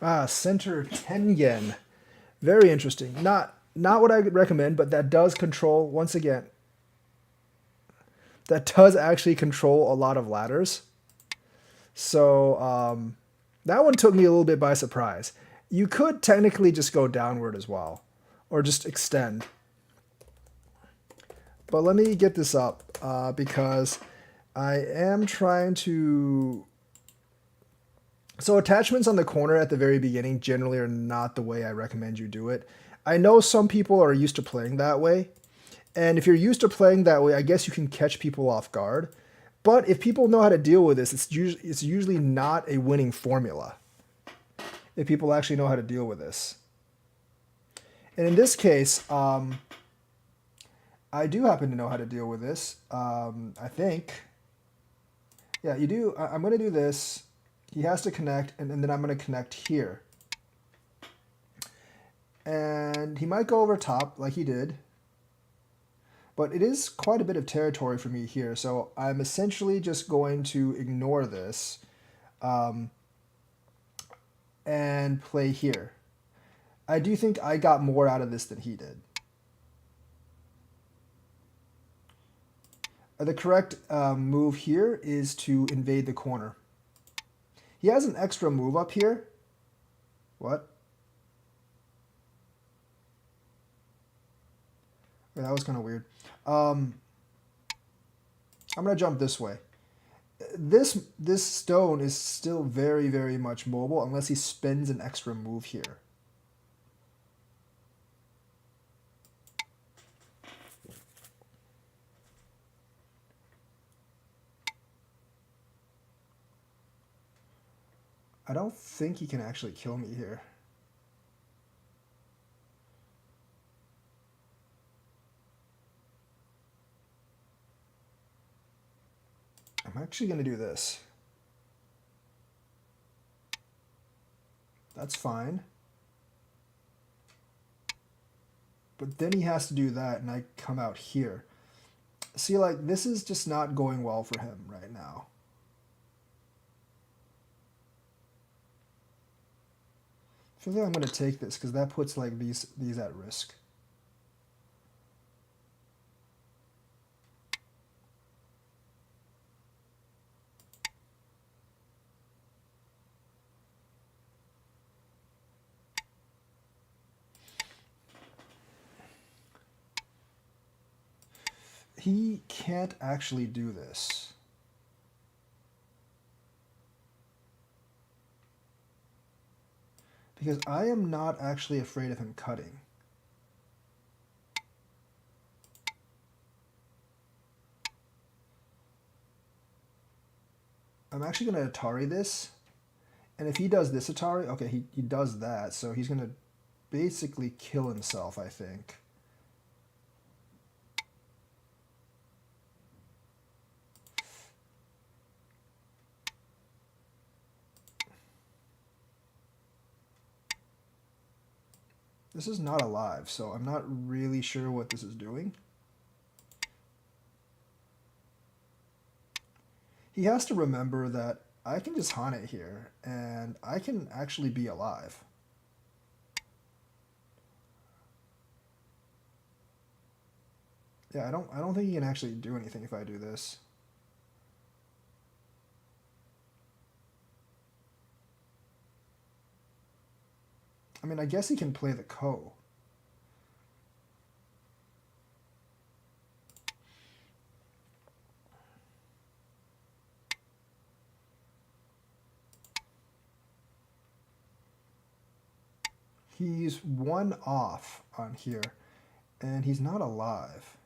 Ah, center 10 yen. Very interesting. Not what I would recommend, but that does control, once again, that does actually control a lot of ladders. So that one took me a little bit by surprise. You could technically just go downward as well, or just extend. But let me get this up because I am trying to. So attachments on the corner at the very beginning generally are not the way I recommend you do it. I know some people are used to playing that way, and if you're used to playing that way, I guess you can catch people off guard. But if people know how to deal with this, it's usually not a winning formula. If people actually know how to deal with this, and in this case, I do happen to know how to deal with this. I think, yeah, you do. I'm going to do this. He has to connect, and then I'm going to connect here. And he might go over top like he did. But it is quite a bit of territory for me here, so I'm essentially just going to ignore this um, and play here. I do think I got more out of this than he did. The correct move here is to invade the corner. He has an extra move up here. What? Yeah, that was kind of weird. I'm gonna jump this way. This stone is still very much mobile unless he spends an extra move here. I don't think he can actually kill me here. I'm actually going to do this. That's fine. But then he has to do that, and I come out here. See, like, this is just not going well for him right now. I feel like I'm going to take this, because that puts, like, these at risk. He can't actually do this. Because I am not actually afraid of him cutting. I'm actually going to Atari this. And if he does this Atari, okay, he does that. So he's going to basically kill himself, I think. This is not alive, so I'm not really sure what this is doing. He has to remember that I can just Hane it here, and I can actually be alive. Yeah, I don't think he can actually do anything if I do this. I mean, I guess he can play the Ko. He's one off on here, and he's not alive.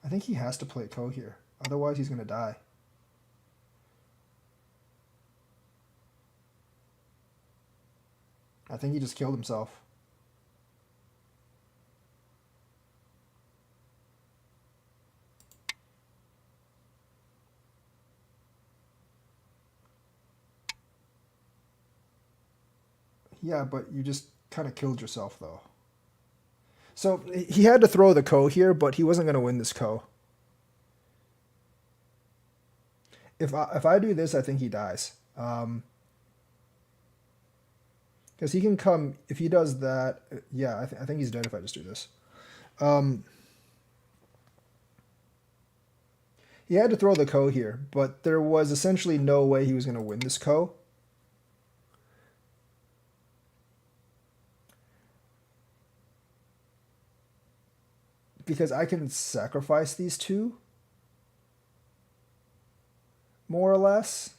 I think he has to play Ko here. Otherwise, he's going to die. I think he just killed himself. Yeah, but you just kind of killed yourself, though. So he had to throw the Ko here, but he wasn't going to win this Ko. If I do this, I think he dies. Because he can come if he does that. Yeah, I think he's dead if I just do this. Um, he had to throw the ko here, but there was essentially no way he was going to win this ko. Because I can sacrifice these two, more or less.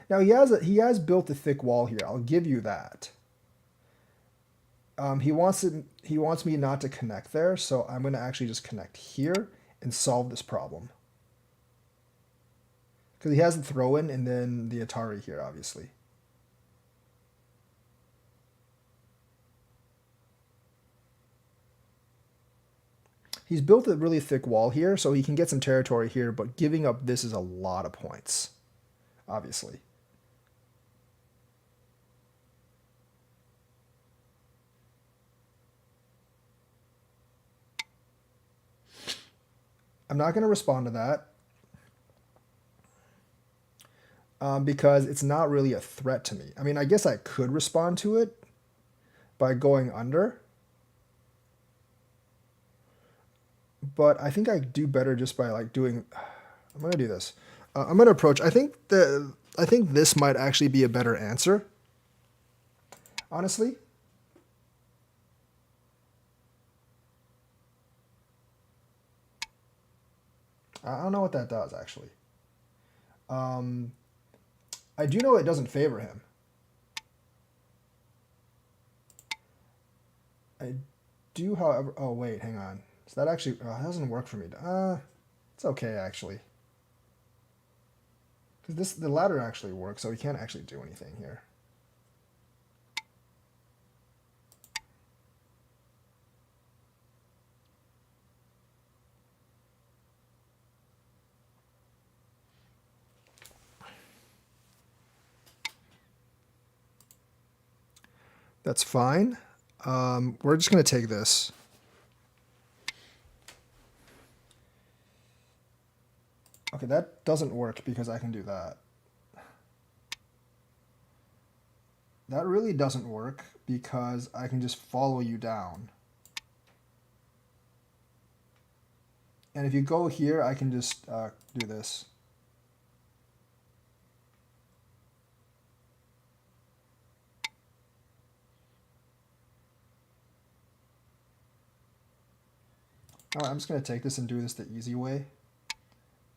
Now he has built a thick wall here. I'll give you that. He wants me not to connect there, so I'm going to actually just connect here and solve this problem. Because he has the throw in and then the Atari here, obviously. He's built a really thick wall here, so he can get some territory here, but giving up this is a lot of points, obviously. I'm not going to respond to that because it's not really a threat to me. I mean, I guess I could respond to it by going under, but I think I do better just by like doing. I'm going to do this. I'm going to approach. I think this might actually be a better answer, honestly. I don't know what that does actually. Um, I do know it doesn't favor him. I do, however. Oh wait, hang on. So that actually that doesn't work for me. It's okay actually, because the ladder actually works, so he can't actually do anything here. That's fine. We're just gonna take this. Okay, that doesn't work because I can do that. That really doesn't work because I can just follow you down. And if you go here, I can just do this. Alright, I'm just going to take this and do this the easy way.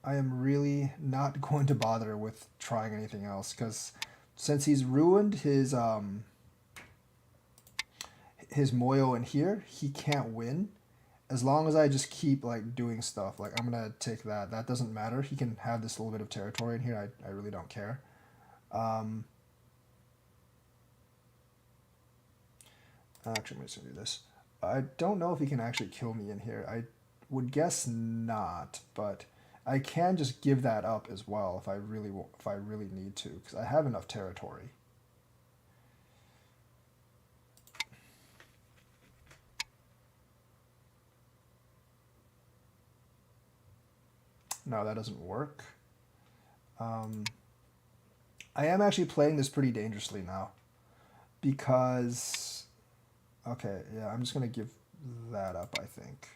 I am really not going to bother with trying anything else because since he's ruined his Moyo in here, he can't win. As long as I just keep like doing stuff, like I'm gonna take that. That doesn't matter. He can have this little bit of territory in here. I really don't care. Um, Actually, I'm just gonna do this. I don't know if he can actually kill me in here. I would guess not, but I can just give that up as well if I really need to, because I have enough territory. No, that doesn't work. Um, I am actually playing this pretty dangerously now because okay, yeah, I'm just gonna give that up, I think,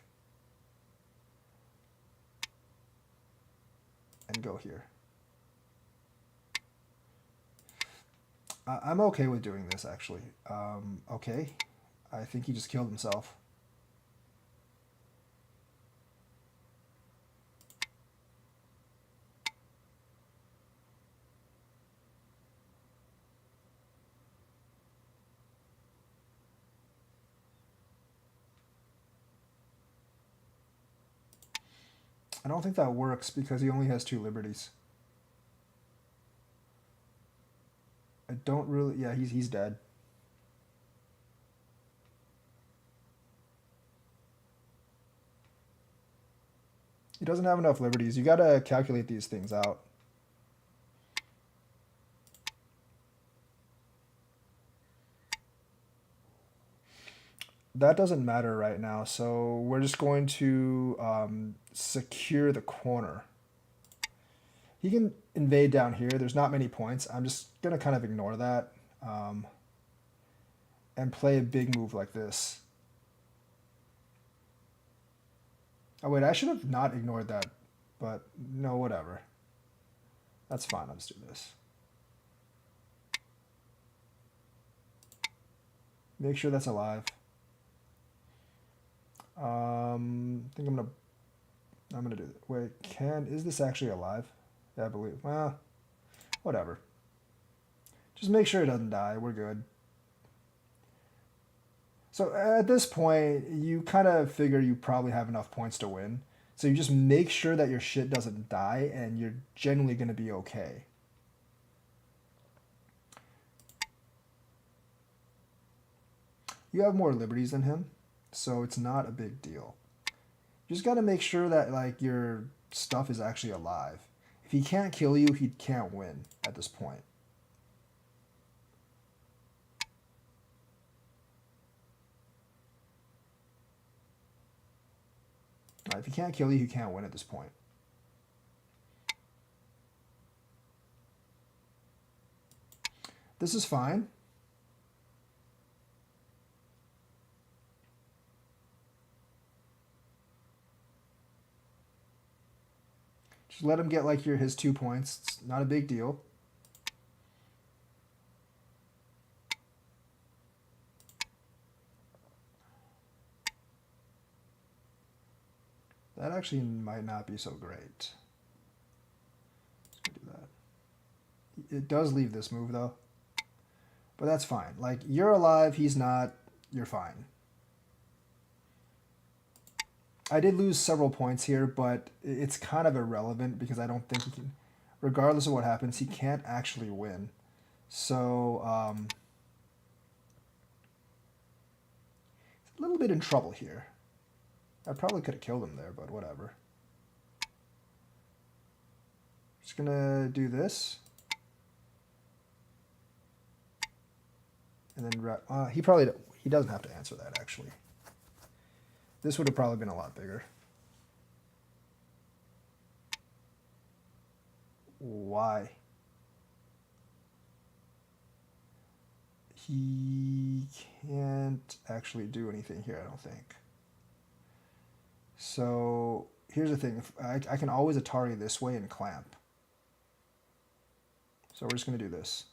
and go here. I'm okay with doing this actually. Okay, I think he just killed himself. I don't think that works because he only has 2 liberties. I don't really. Yeah, he's dead. He doesn't have enough liberties. You gotta calculate these things out. That doesn't matter right now, so we're just going to secure the corner. He can invade down here. There's not many points. I'm just going to kind of ignore that um, and play a big move like this. Oh, wait, I should have not ignored that, but no, whatever. That's fine. I'll just do this. Make sure that's alive. I think I'm gonna do it. Wait, is this actually alive? Yeah, I believe. Well, whatever. Just make sure it doesn't die. We're good. So at this point, you kind of figure you probably have enough points to win. So you just make sure that your shit doesn't die, and you're generally gonna be okay. You have more liberties than him, so it's not a big deal. You just gotta make sure that like your stuff is actually alive. If he can't kill you, he can't win at this point. If he can't kill you, he can't win at this point. This is fine. Just let him get like his 2 points. It's not a big deal. That actually might not be so great. Let's go do that. It does leave this move though. But that's fine. Like, you're alive, he's not, you're fine. I did lose several points here, but it's kind of irrelevant because I don't think he can, regardless of what happens, he can't actually win. So, he's a little bit in trouble here. I probably could have killed him there, but whatever. Just gonna do this. And then he doesn't have to answer that actually. This would have probably been a lot bigger. Why? He can't actually do anything here, I don't think. So here's the thing. I can always Atari this way and clamp. So we're just going to do this.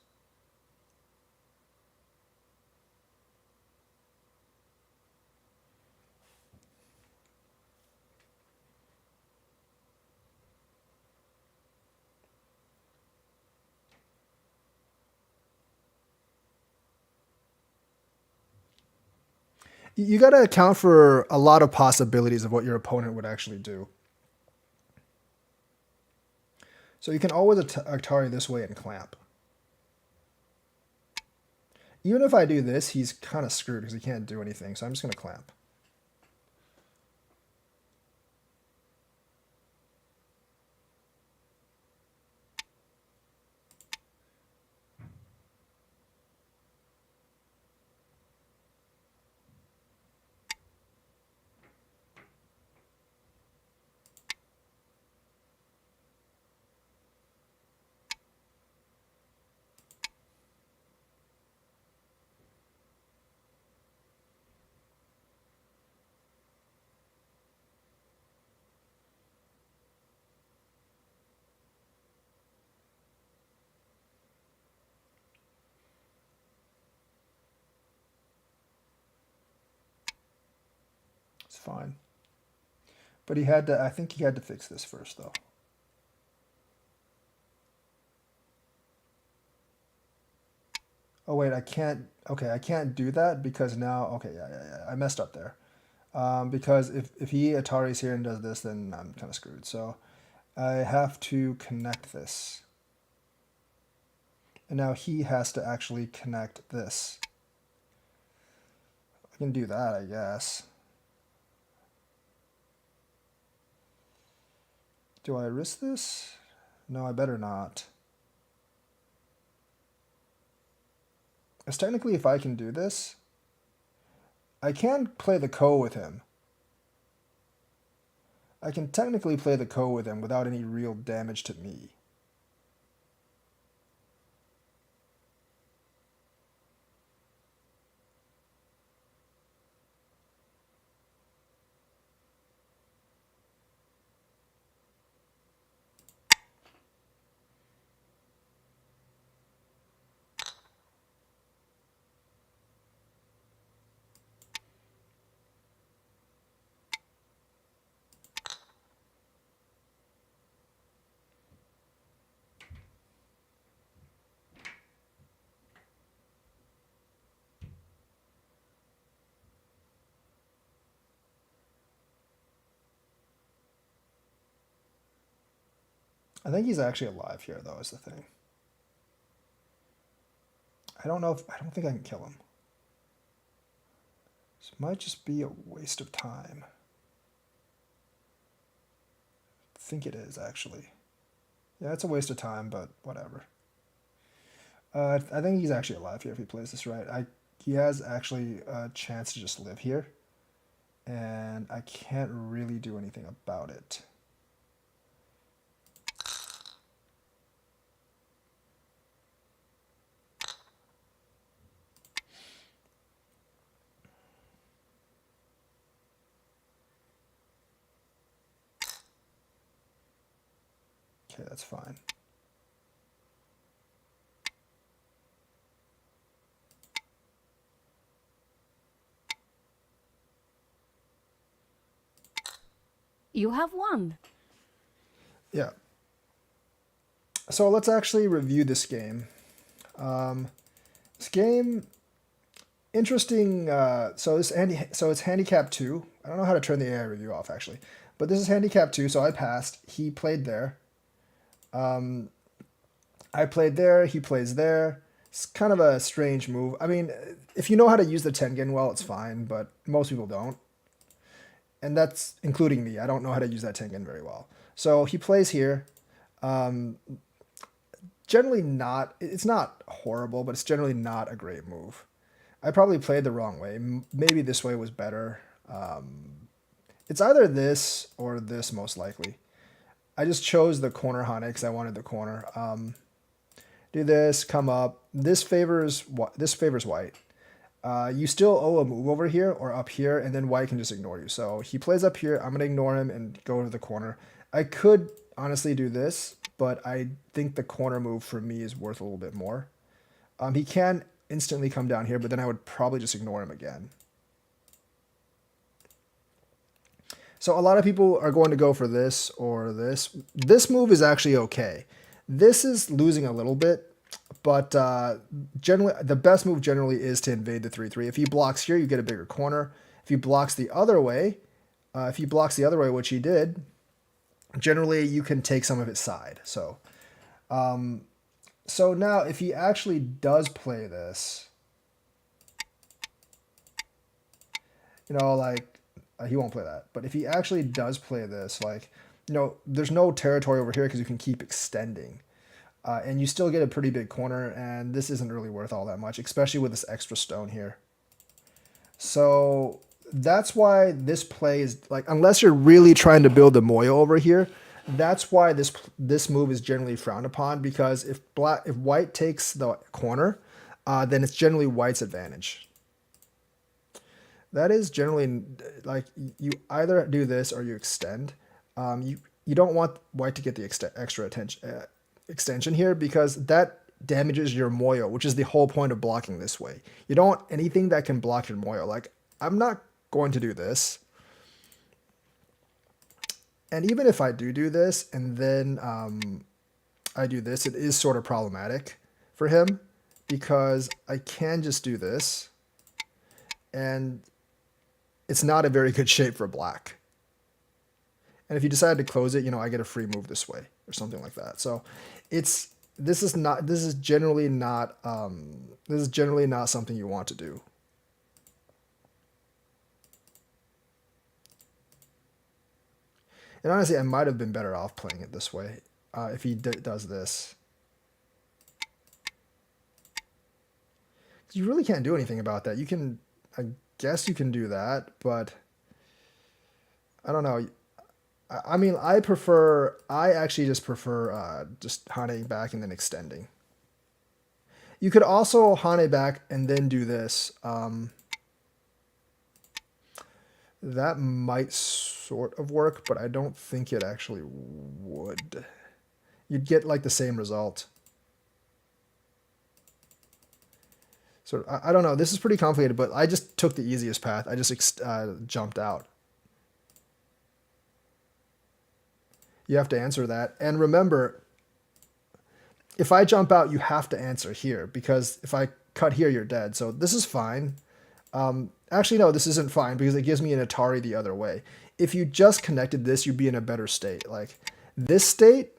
You got to account for a lot of possibilities of what your opponent would actually do. So you can always Atari this way and clamp. Even if I do this, he's kind of screwed because he can't do anything. So I'm just going to clamp. It's fine. But I think he had to fix this first though. Oh wait, I can't, okay, I can't do that because now, okay, yeah, I messed up there. Because if he Atari's here and does this, then I'm kind of screwed. So I have to connect this. And now he has to actually connect this. I can do that, I guess. Do I risk this? No, I better not. As technically, if I can do this, I can play the ko with him. I can technically play the ko with him without any real damage to me. I think he's actually alive here, though, is the thing. I don't know if... I don't think I can kill him. This might just be a waste of time. I think it is, actually. Yeah, it's a waste of time, but whatever. I think he's actually alive here if he plays this right. He has actually a chance to just live here. And I can't really do anything about it. Okay, that's fine. You have won. Yeah. So let's actually review this game. This game, interesting. So it's handicap 2. I don't know how to turn the AI review off actually, but this is handicap 2. So I passed. He played there. I played there. He plays there. It's kind of a strange move. I mean, if you know how to use the Tengen well, it's fine, but most people don't. And that's including me. I don't know how to use that Tengen very well. So he plays here. Generally not, it's not horrible, but it's generally not a great move. I probably played the wrong way. Maybe this way was better. It's either this or this most likely. I just chose the corner Hane because I wanted the corner. Do this, come up. This favors white. You still owe a move over here or up here, and then white can just ignore you. So he plays up here. I'm going to ignore him and go to the corner. I could honestly do this, but I think the corner move for me is worth a little bit more. He can instantly come down here, but then I would probably just ignore him again. So a lot of people are going to go for this or this. This move is actually okay. This is losing a little bit, but generally the best move generally is to invade the 3-3. If he blocks here, you get a bigger corner. If he blocks the other way, which he did, generally you can take some of his side. So, so now if he actually does play this, like he won't play that. But if he actually does play this, like, there's no territory over here because you can keep extending. And you still get a pretty big corner, and this isn't really worth all that much, especially with this extra stone here. So that's why this play is, like, unless you're really trying to build a Moyo over here, that's why this move is generally frowned upon, because if white takes the corner, then it's generally white's advantage. That is generally, like, you either do this or you extend. You don't want white to get the extra extension here, because that damages your Moyo, which is the whole point of blocking this way. You don't want anything that can block your Moyo. Like, I'm not going to do this. And even if I do this and then I do this, it is sort of problematic for him, because I can just do this and it's not a very good shape for black. And if you decide to close it, I get a free move this way or something like that. So this is generally not something you want to do. And honestly, I might have been better off playing it this way if he does this. You really can't do anything about that. You can, I guess you can do that, but I don't know. I mean, I actually just prefer just Hane back and then extending. You could also Hane back and then do this. That might sort of work, but I don't think it actually would. You'd get like the same result. So I don't know. This is pretty complicated, but I just took the easiest path. I just jumped out. You have to answer that. And remember, if I jump out, you have to answer here, because if I cut here, you're dead. So this is fine. Actually, no, this isn't fine, because it gives me an Atari the other way. If you just connected this, you'd be in a better state. Like, this state,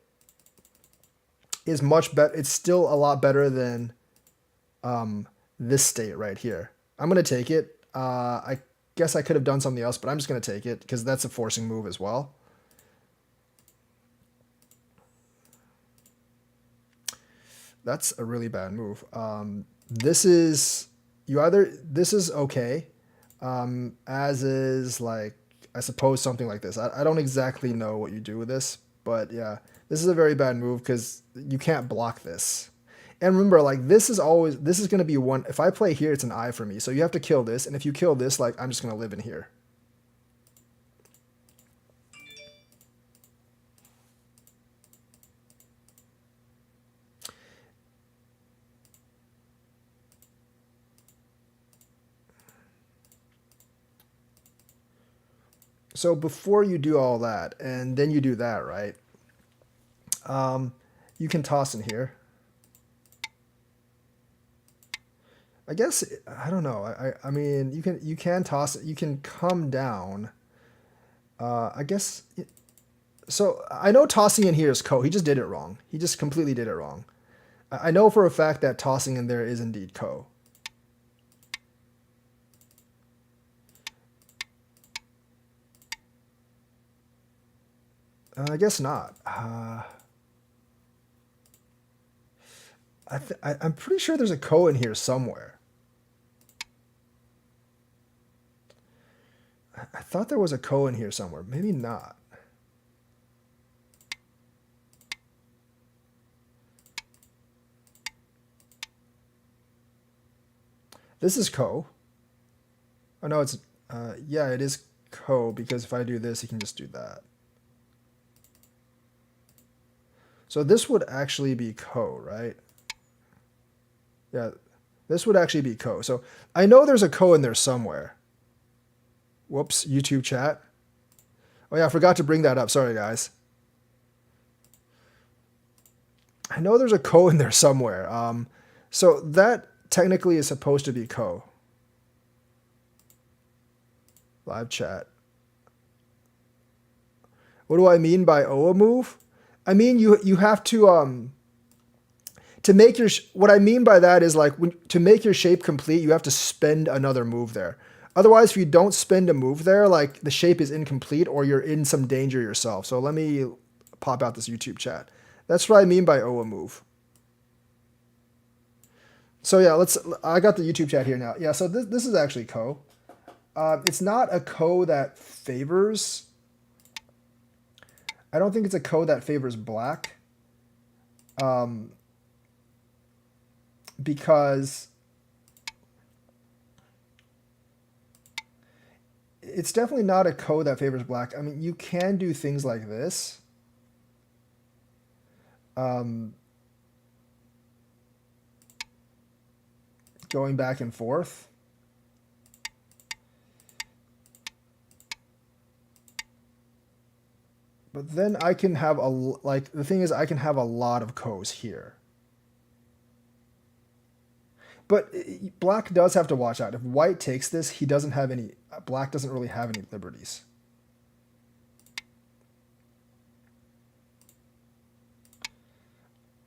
is much better. It's still a lot better than this state right here. I'm going to take it. I guess I could have done something else, but I'm just going to take it because that's a forcing move as well. That's a really bad move. This is this is okay, as is like I suppose something like this. I don't exactly know what you do with this, but yeah, this is a very bad move because you can't block this. And remember, like this is going to be one. If I play here, it's an eye for me. So you have to kill this, and if you kill this, like I'm just going to live in here. So before you do all that, and then you do that, right? You can toss in here. I guess I don't know. I mean you can toss it. You can come down. I guess. So I know tossing in here is ko. He just did it wrong. He just completely did it wrong. I know for a fact that tossing in there is indeed ko. I guess not. I'm pretty sure there's a ko in here somewhere. I thought there was a ko in here somewhere. Maybe not. This is ko. Oh no, it's yeah, it is ko because if I do this, he can just do that. So this would actually be ko, right? Yeah, this would actually be ko. So I know there's a ko in there somewhere. Whoops, YouTube chat. Oh yeah, I forgot to bring that up. Sorry, guys. I know there's a ko in there somewhere. So that technically is supposed to be ko. Live chat. What do I mean by OA move? I mean you have to make your what I mean by that is like to make your shape complete, you have to spend another move there. Otherwise, if you don't spend a move there, like the shape is incomplete or you're in some danger yourself. So let me pop out this YouTube chat. That's what I mean by OA move. So yeah, I got the YouTube chat here now. Yeah, so this is actually ko. It's not a ko that favors. I don't think it's a ko that favors black. Because it's definitely not a ko that favors black. I mean, you can do things like this. Going back and forth. But then I can have the thing is I can have a lot of ko's here. But black does have to watch out. If white takes this, he doesn't have any. Black doesn't really have any liberties.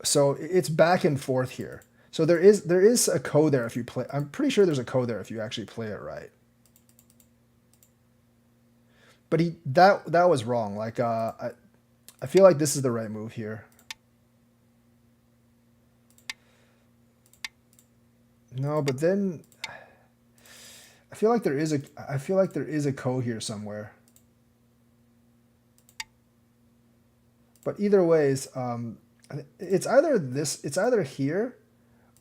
So it's back and forth here. So there is a ko there if you play. I'm pretty sure there's a ko there if you actually play it right. But that was wrong. Like I feel like this is the right move here. No, but then I feel like there is a ko here somewhere. But either ways, it's either here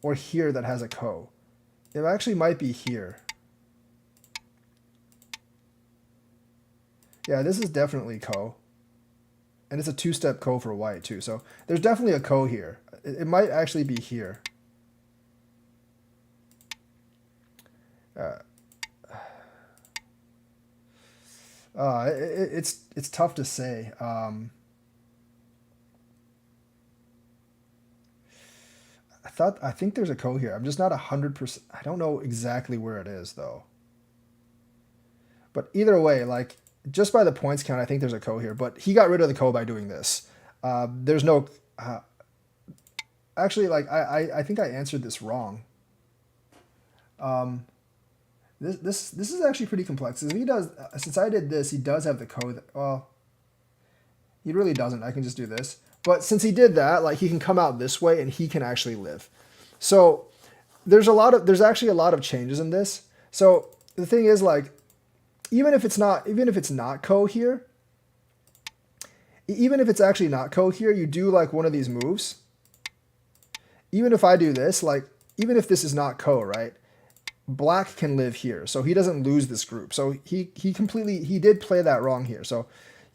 or here that has a ko. It actually might be here. Yeah, this is definitely ko. And it's a two-step ko for white too. So there's definitely a ko here. It might actually be here. It's tough to say. I think there's a ko here. I'm just not 100%. I don't know exactly where it is though. But either way, like just by the points count, I think there's a ko here. But he got rid of the ko by doing this. There's no. actually, like I think I answered this wrong. Um, this is actually pretty complex. Since he does, since I did this, he does have the code. Well, he really doesn't. I can just do this. But since he did that, like he can come out this way and he can actually live. So there's actually a lot of changes in this. So the thing is, like, even if it's not co here, even if it's actually not co here, you do like one of these moves. Even if I do this, like, even if this is not co, right? Black can live here, so he doesn't lose this group. So he did play that wrong here. So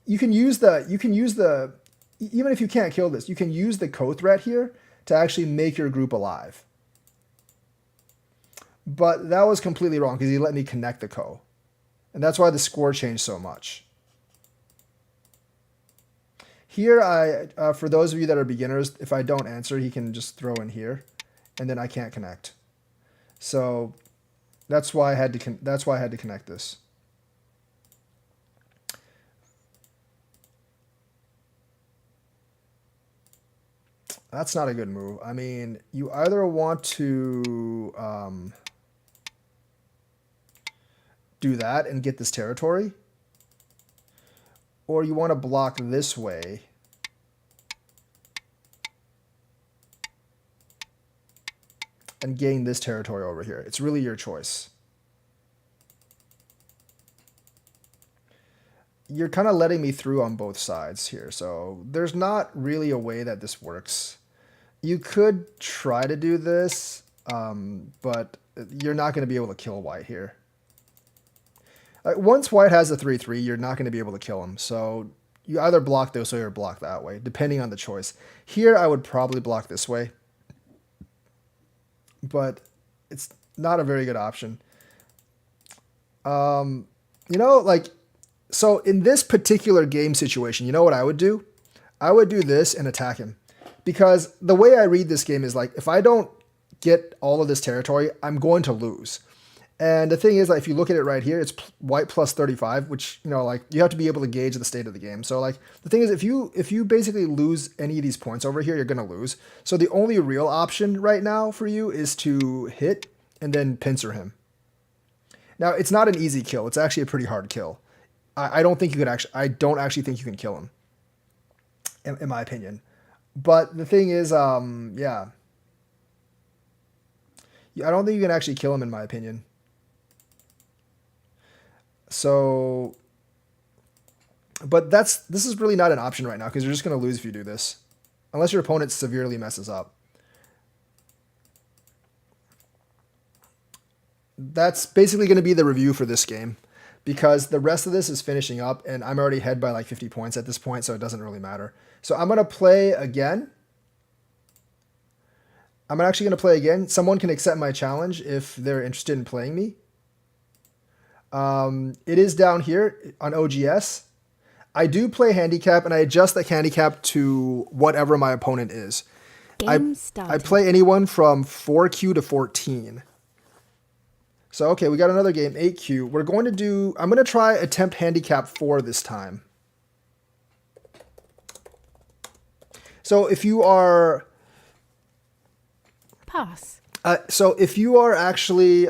you can use the even if you can't kill this, you can use the co threat here to actually make your group alive. But that was completely wrong because he let me connect the co. And that's why the score changed so much. Here, for those of you that are beginners, if I don't answer, he can just throw in here, and then I can't connect. So that's why I had to connect this. That's not a good move. I mean, you either want to do that and get this territory, or you want to block this way and gain this territory over here. It's really your choice. You're kind of letting me through on both sides here, so there's not really a way that this works. You could try to do this, but you're not going to be able to kill white here. Once white has a 3-3, you're not going to be able to kill him, so you either block this way or block that way, depending on the choice. Here, I would probably block this way, but it's not a very good option. You know, like, so in this particular game situation, you know what I would do? I would do this and attack him. Because the way I read this game is like, if I don't get all of this territory, I'm going to lose. And the thing is, like, if you look at it right here, it's white plus 35, which, you know, like, you have to be able to gauge the state of the game. So, like, the thing is, if you basically lose any of these points over here, you're going to lose. So the only real option right now for you is to hit and then pincer him. Now, it's not an easy kill. It's actually a pretty hard kill. I don't think you could actually, I don't actually think you can kill him, in my opinion. But the thing is, yeah. I don't think you can actually kill him, in my opinion. So, but this is really not an option right now because you're just going to lose if you do this. Unless your opponent severely messes up. That's basically going to be the review for this game. Because the rest of this is finishing up, and I'm already ahead by like 50 points at this point, so it doesn't really matter. So I'm going to play again. I'm actually going to play again. Someone can accept my challenge if they're interested in playing me. It is down here on OGS. I do play handicap, and I adjust the handicap to whatever my opponent is. I play anyone from 4Q to 14. So, okay, we got another game, 8Q. I'm going to try attempt handicap 4 this time. So if you are... Pass. So if you are actually...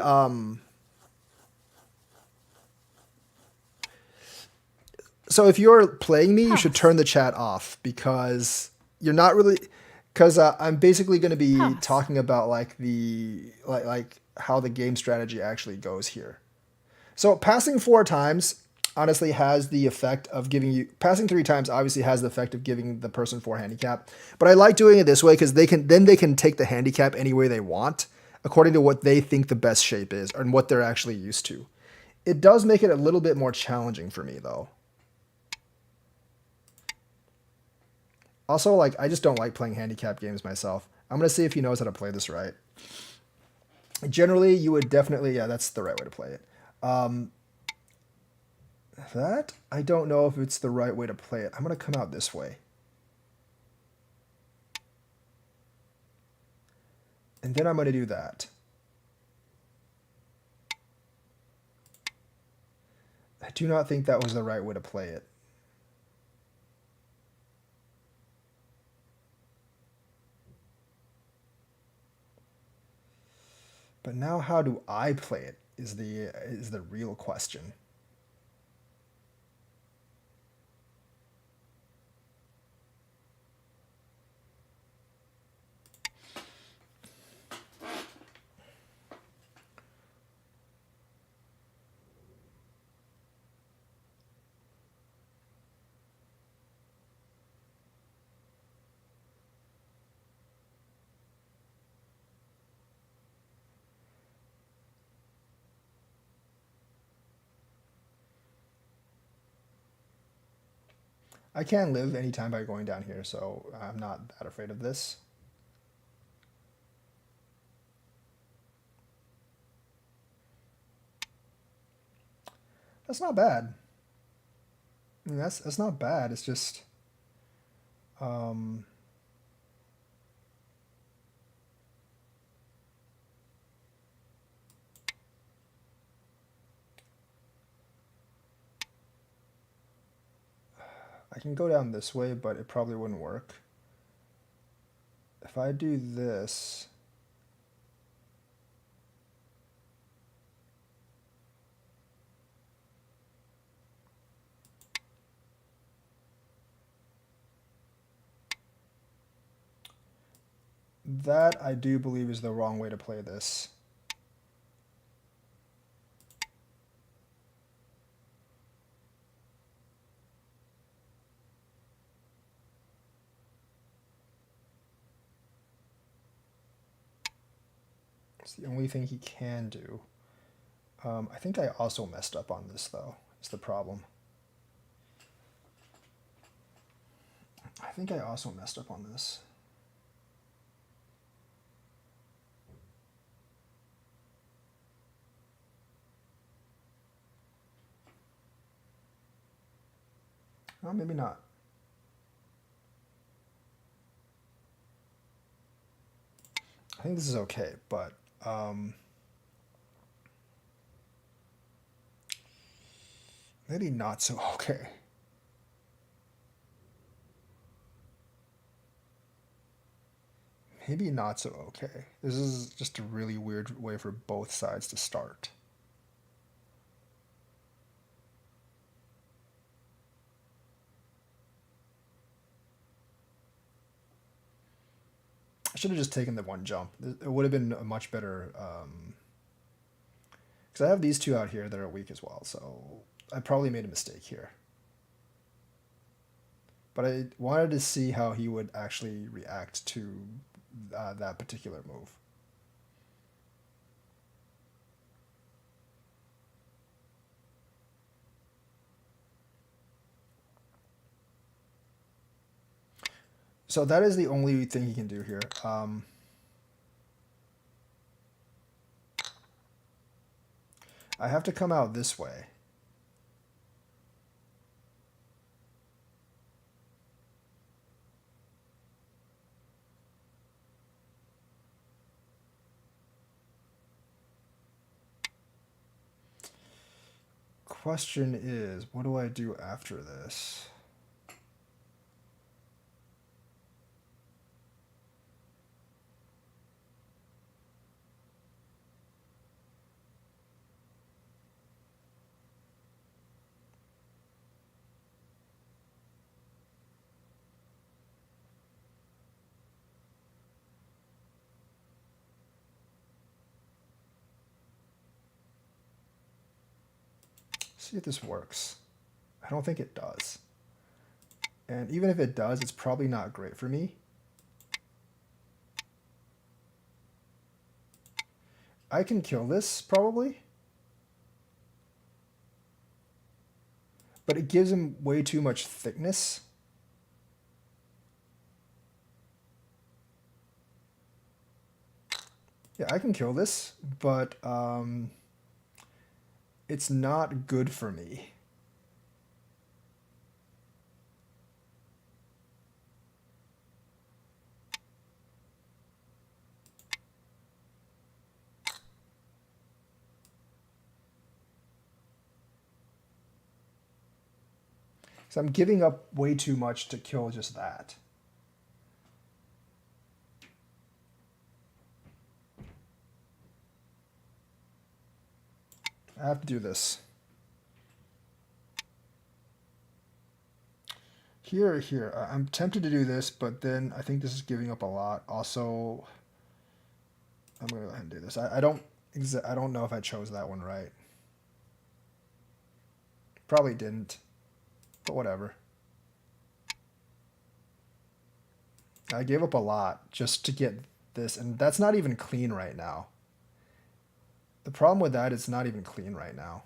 So if you're playing me, you should turn the chat off because you're not really... Because I'm basically going to be talking about like the... like how the game strategy actually goes here. So passing 4 times honestly has the effect of giving you... Passing 3 times obviously has the effect of giving the person 4 handicap. But I like doing it this way because they can take the handicap any way they want according to what they think the best shape is and what they're actually used to. It does make it a little bit more challenging for me though. Also, like, I just don't like playing handicap games myself. I'm going to see if he knows how to play this right. Generally, you would definitely... Yeah, that's the right way to play it. That, I don't know if it's the right way to play it. I'm going to come out this way. And then I'm going to do that. I do not think that was the right way to play it. But now how do I play it is the real question. I can live anytime by going down here, so I'm not that afraid of this. That's not bad. I mean, that's not bad. It's just, um, I can go down this way, but it probably wouldn't work. If I do this, that I do believe is the wrong way to play this. It's the only thing he can do. I think I also messed up on this, though. It's the problem. I think I also messed up on this. Oh, maybe not. I think this is okay, but maybe not so okay. Maybe not so okay. This is just a really weird way for both sides to start. I should have just taken the one jump. It would have been a much better, because I have these two out here that are weak as well, so I probably made a mistake here. But I wanted to see how he would actually react to that particular move. So that is the only thing he can do here. I have to come out this way. Question is, what do I do after this? See if this works. I don't think it does. And even if it does, it's probably not great for me. I can kill this, probably. But it gives him way too much thickness. Yeah, I can kill this, but it's not good for me. So I'm giving up way too much to kill just that. I have to do this. Here, here. I'm tempted to do this, but then I think this is giving up a lot. Also, I'm gonna go ahead and do this. I don't know if I chose that one right. Probably didn't, but whatever. I gave up a lot just to get this, and that's not even clean right now. The problem with that is it's not even clean right now.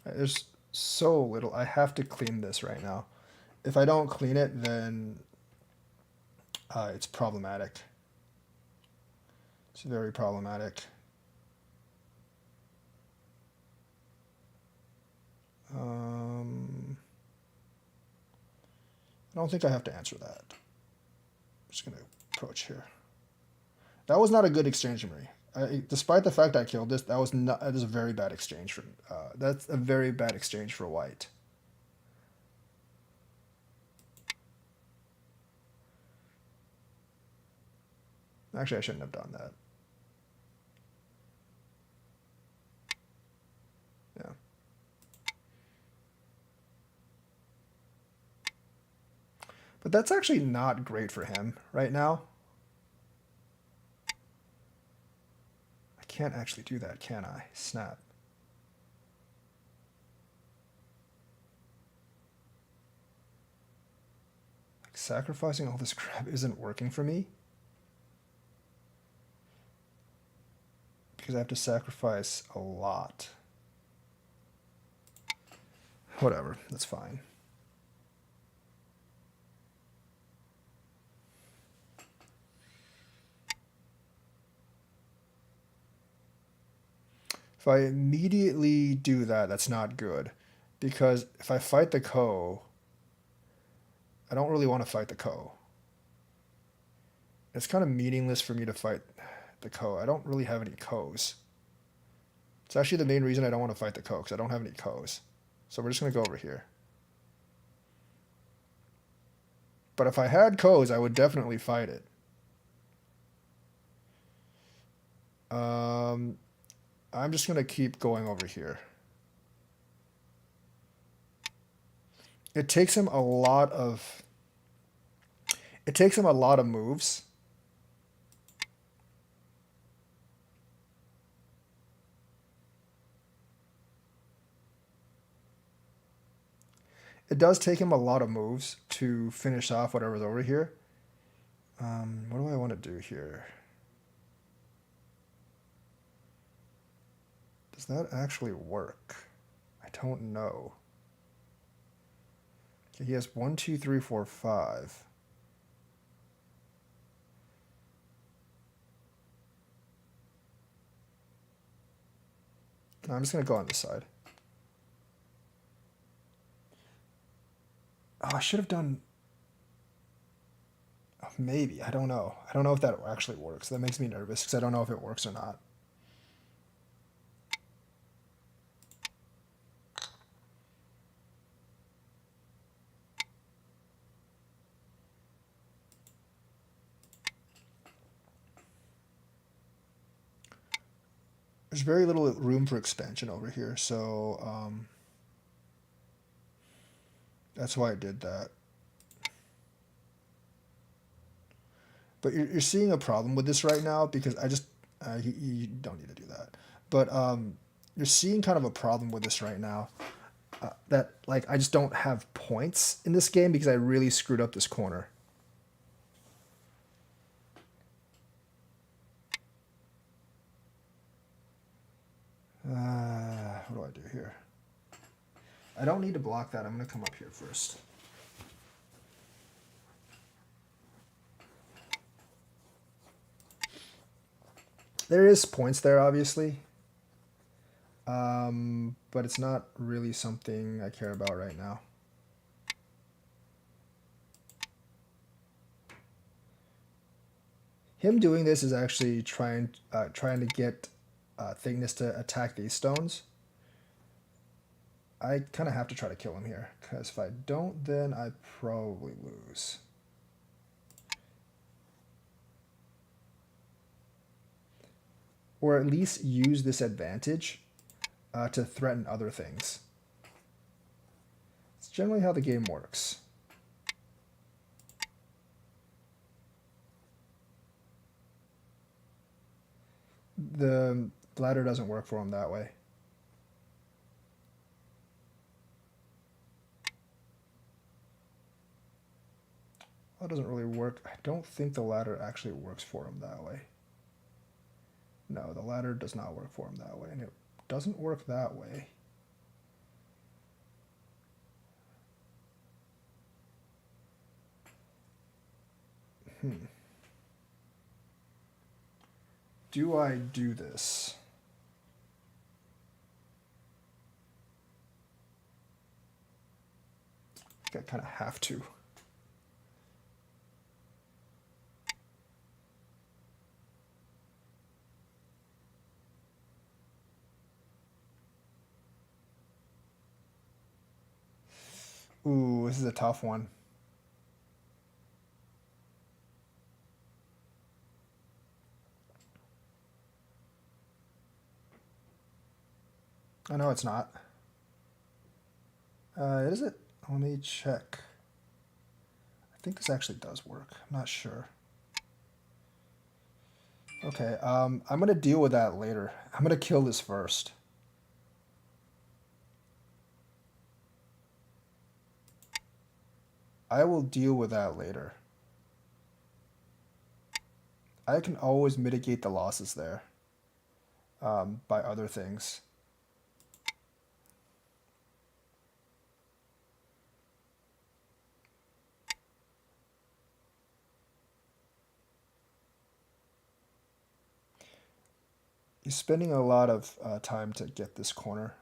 There's so little. I have to clean this right now. If I don't clean it, then it's problematic. It's very problematic. I don't think I have to answer that. I'm just gonna approach here. That was not a good exchange for me. Despite the fact I killed this, that is a very bad exchange for. That's a very bad exchange for white. Actually, I shouldn't have done that. Yeah. But that's actually not great for him right now. I can't actually do that, can I? Snap. Like, sacrificing all this crap isn't working for me. Because I have to sacrifice a lot. Whatever, that's fine. If I immediately do that, that's not good. Because if I fight the Ko, I don't really want to fight the Ko. It's kind of meaningless for me to fight the Ko. I don't really have any Kos. It's actually the main reason I don't want to fight the Ko, because I don't have any Kos. So we're just going to go over here. But if I had Kos, I would definitely fight it. I'm just going to keep going over here. It takes him a lot of... It takes him a lot of moves. It does take him a lot of moves to finish off whatever's over here. What do I want to do here? Does that actually work? I don't know. Okay, he has 1, 2, 3, 4, 5. No, I'm just going to go on this side. Oh, I should have done... Oh, maybe. I don't know. I don't know if that actually works. That makes me nervous because I don't know if it works or not. There's very little room for expansion over here, so that's why I did that. But you're seeing a problem with this right now because you don't need to do that. But you're seeing kind of a problem with this right now. That like I just don't have points in this game because I really screwed up this corner. What do I do here? I don't need to block that. I'm going to come up here first. There is points there, obviously. But it's not really something I care about right now. Him doing this is actually trying to get Thickness to attack these stones. I kind of have to try to kill him here, because if I don't, then I probably lose. Or at least use this advantage to threaten other things. It's generally how the game works. The ladder doesn't work for him that way. That doesn't really work. I don't think the ladder actually works for him that way. No, the ladder does not work for him that way, and it doesn't work that way. Do I do this? I think I kind of have to. Ooh, this is a tough one. I know it's not. Is it? Let me check. I think this actually does work. I'm not sure. Okay, I'm gonna deal with that later. I'm gonna kill this first. I will deal with that later. I can always mitigate the losses there by other things. He's spending a lot of time to get this corner.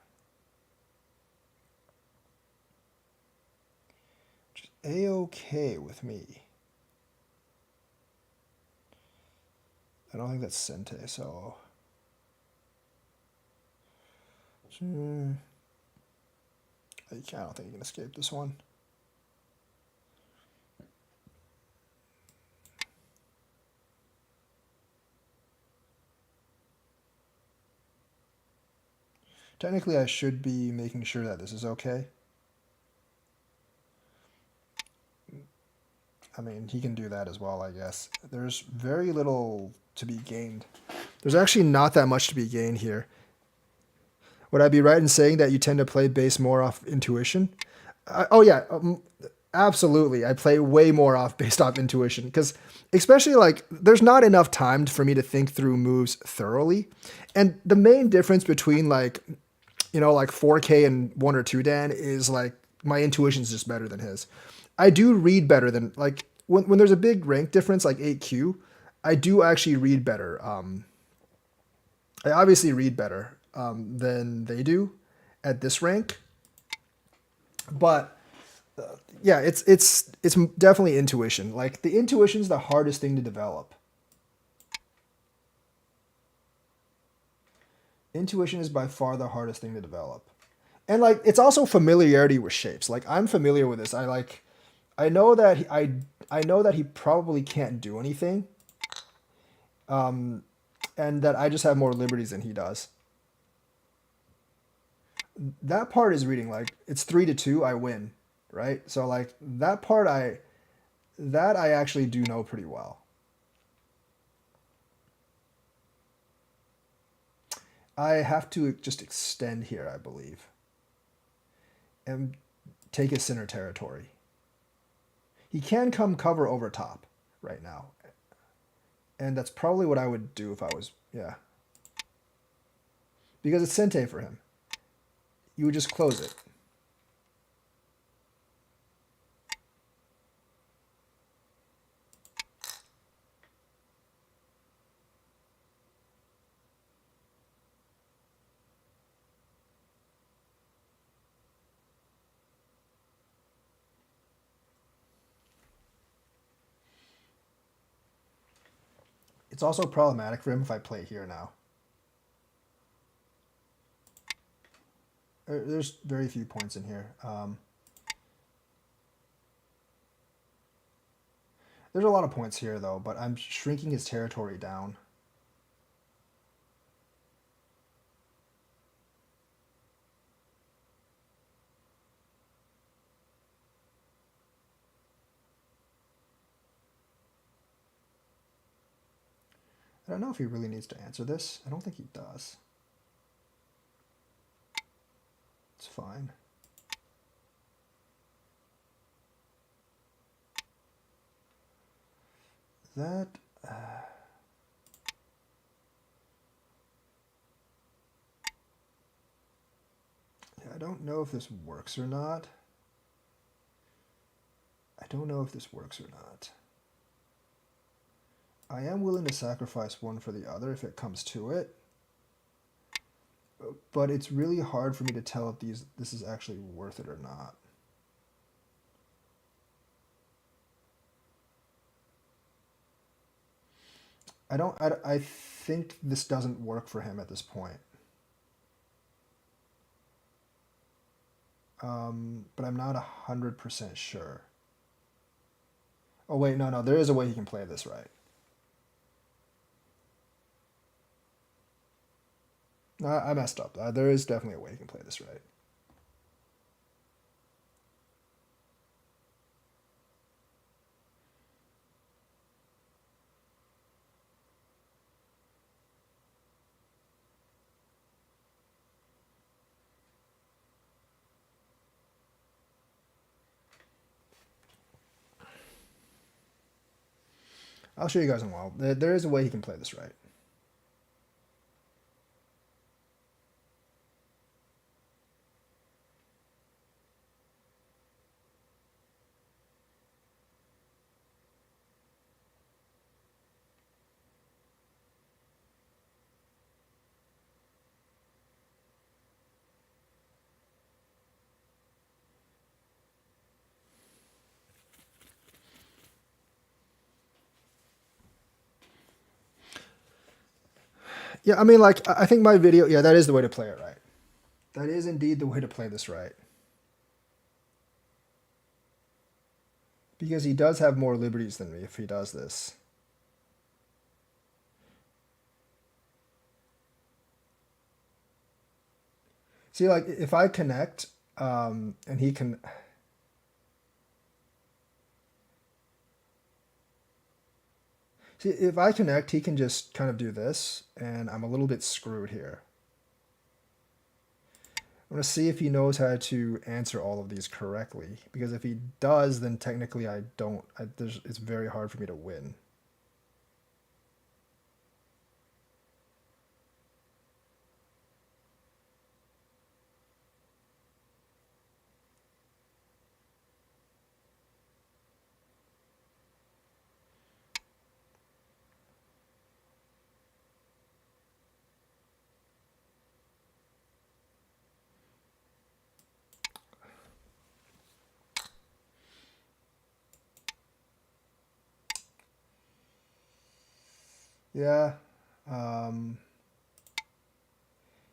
Which is a-okay with me. I don't think that's Sente, so... I don't think you can escape this one. Technically, I should be making sure that this is okay. I mean, he can do that as well, I guess. There's very little to be gained. There's actually not that much to be gained here. Would I be right in saying that you tend to play based more off intuition? Oh, yeah, absolutely. I play way more off based off intuition, because especially like there's not enough time for me to think through moves thoroughly. And the main difference between like 4K and 1 or 2 Dan is like my intuition's just better than his. I do read better than like when there's a big rank difference like 8Q, I do actually read better. I obviously read better than they do at this rank, but yeah, it's definitely intuition. Like the intuition's the hardest thing to develop. Intuition is by far the hardest thing to develop. And like it's also familiarity with shapes. Like I'm familiar with this. I know that I know that he probably can't do anything. And that I just have more liberties than he does. That part is reading like it's 3-2, I win, right? So like that part I actually do know pretty well. I have to just extend here, I believe, and take his center territory. He can come cover over top right now, and that's probably what I would do if I was, yeah. Because it's Sente for him. You would just close it. It's also problematic for him if I play here now. There's very few points in here. There's a lot of points here, though, but I'm shrinking his territory down. I don't know if he really needs to answer this. I don't think he does. It's fine. That... yeah, I don't know if this works or not. I don't know if this works or not. I am willing to sacrifice one for the other if it comes to it. But it's really hard for me to tell if this is actually worth it or not. I think this doesn't work for him at this point. But I'm not 100% sure. Oh wait, no, there is a way he can play this right. I messed up. There is definitely a way he can play this right. I'll show you guys in a while. There is a way he can play this right. Yeah, I mean, like, I think my video, yeah, that is the way to play it right. That is indeed the way to play this right. Because he does have more liberties than me if he does this. See, like, if I connect, and he can... See, if I connect, he can just kind of do this, and I'm a little bit screwed here. I'm going to see if he knows how to answer all of these correctly, because if he does, then technically I don't... it's very hard for me to win. Yeah.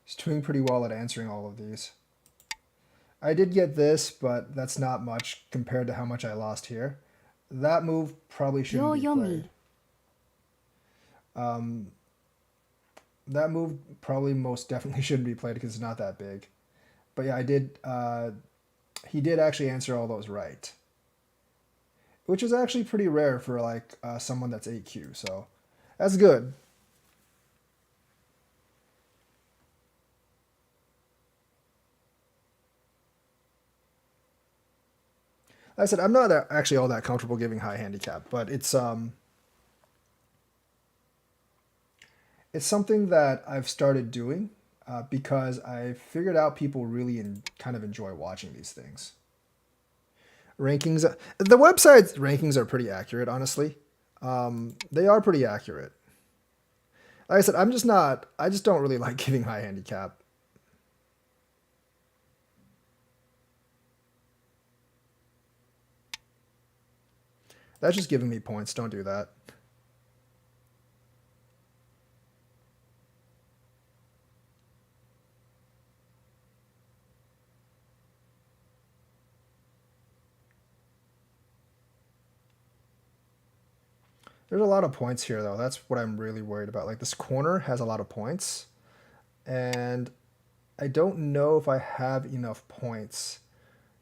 He's doing pretty well at answering all of these. I did get this, but that's not much compared to how much I lost here. That move probably shouldn't be played. That move probably most definitely shouldn't be played because it's not that big. But yeah, he did actually answer all those right. Which is actually pretty rare for like someone that's 8Q, so that's good. Like I said, I'm not actually all that comfortable giving high handicap, but it's something that I've started doing because I figured out people really kind of enjoy watching these things. Rankings, the website's rankings are pretty accurate, honestly. They are pretty accurate. Like I said, I just don't really like giving high handicap. That's just giving me points. Don't do that. There's a lot of points here, though. That's what I'm really worried about. Like, this corner has a lot of points, and I don't know if I have enough points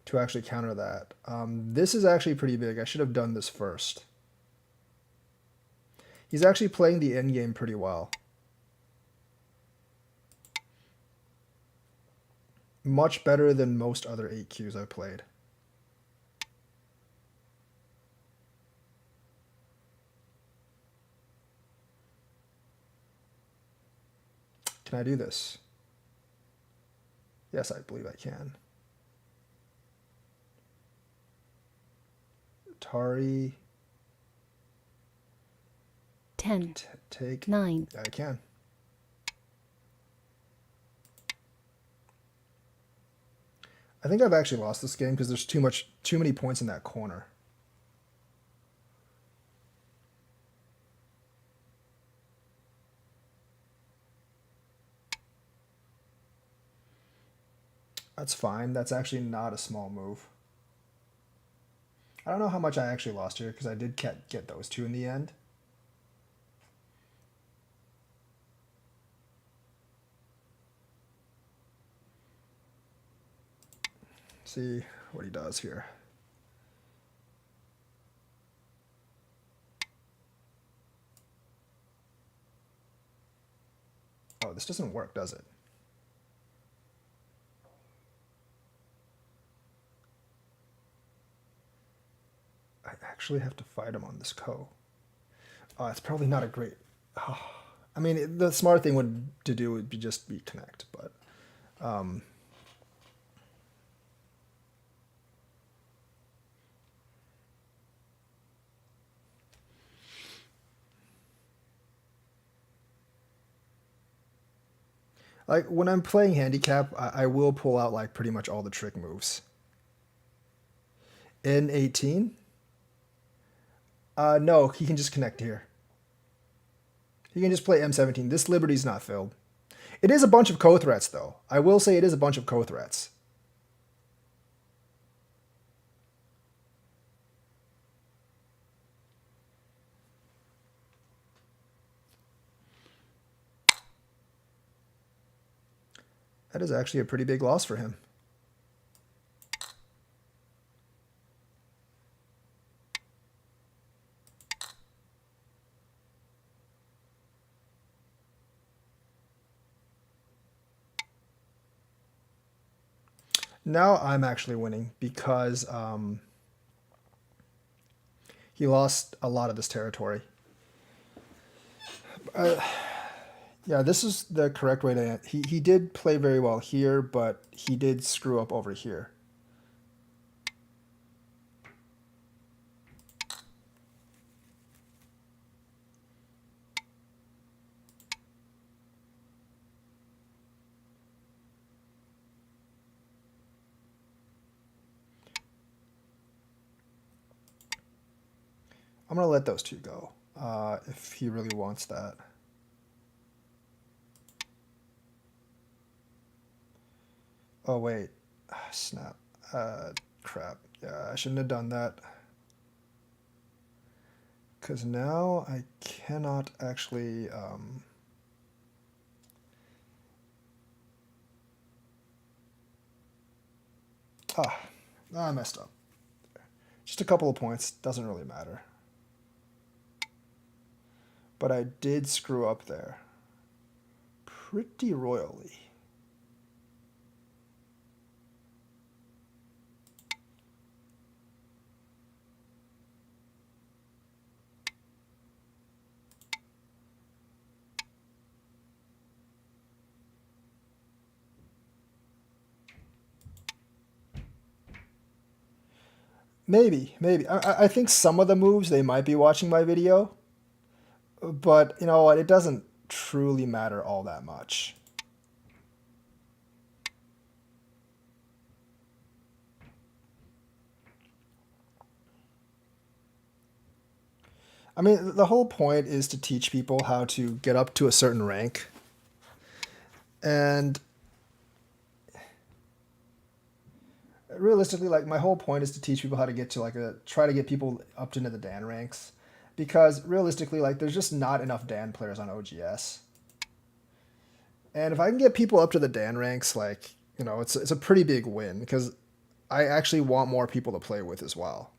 to actually counter that. This is actually pretty big. I should have done this first. He's actually playing the endgame pretty well. Much better than most other 8Qs I've played. Can I do this? Yes, I believe I can. Tari. 10. Take. 9. Yeah, I can. I think I've actually lost this game because there's too many points in that corner. That's fine. That's actually not a small move. I don't know how much I actually lost here because I did get those two in the end. See what he does here. Oh, this doesn't work, does it? I actually have to fight him on this ko. Oh, it's probably not a great... Oh, I mean, the smart thing to do would be just reconnect, but... like, when I'm playing handicap, I will pull out, like, pretty much all the trick moves. In 18? No, he can just connect here. He can just play M17. This Liberty's not filled. It is a bunch of co-threats, though. I will say it is a bunch of co-threats. That is actually a pretty big loss for him. Now I'm actually winning because he lost a lot of this territory. Yeah, this is the correct way to... He did play very well here, but he did screw up over here. I'm going to let those two go if he really wants that. Oh, wait. Snap. Crap. Yeah, I shouldn't have done that. Because now I cannot actually... I messed up. Just a couple of points. Doesn't really matter. But I did screw up there. Pretty royally. Maybe. I think some of the moves, they might be watching my video. But, you know what, it doesn't truly matter all that much. I mean, the whole point is to teach people how to get up to a certain rank. And realistically, like, my whole point is to teach people how to get to, like, try to get people up into the Dan ranks. because realistically, like there's just not enough Dan players on OGS. And if I can get people up to the Dan ranks, like, you know, it's a pretty big win because I actually want more people to play with as well.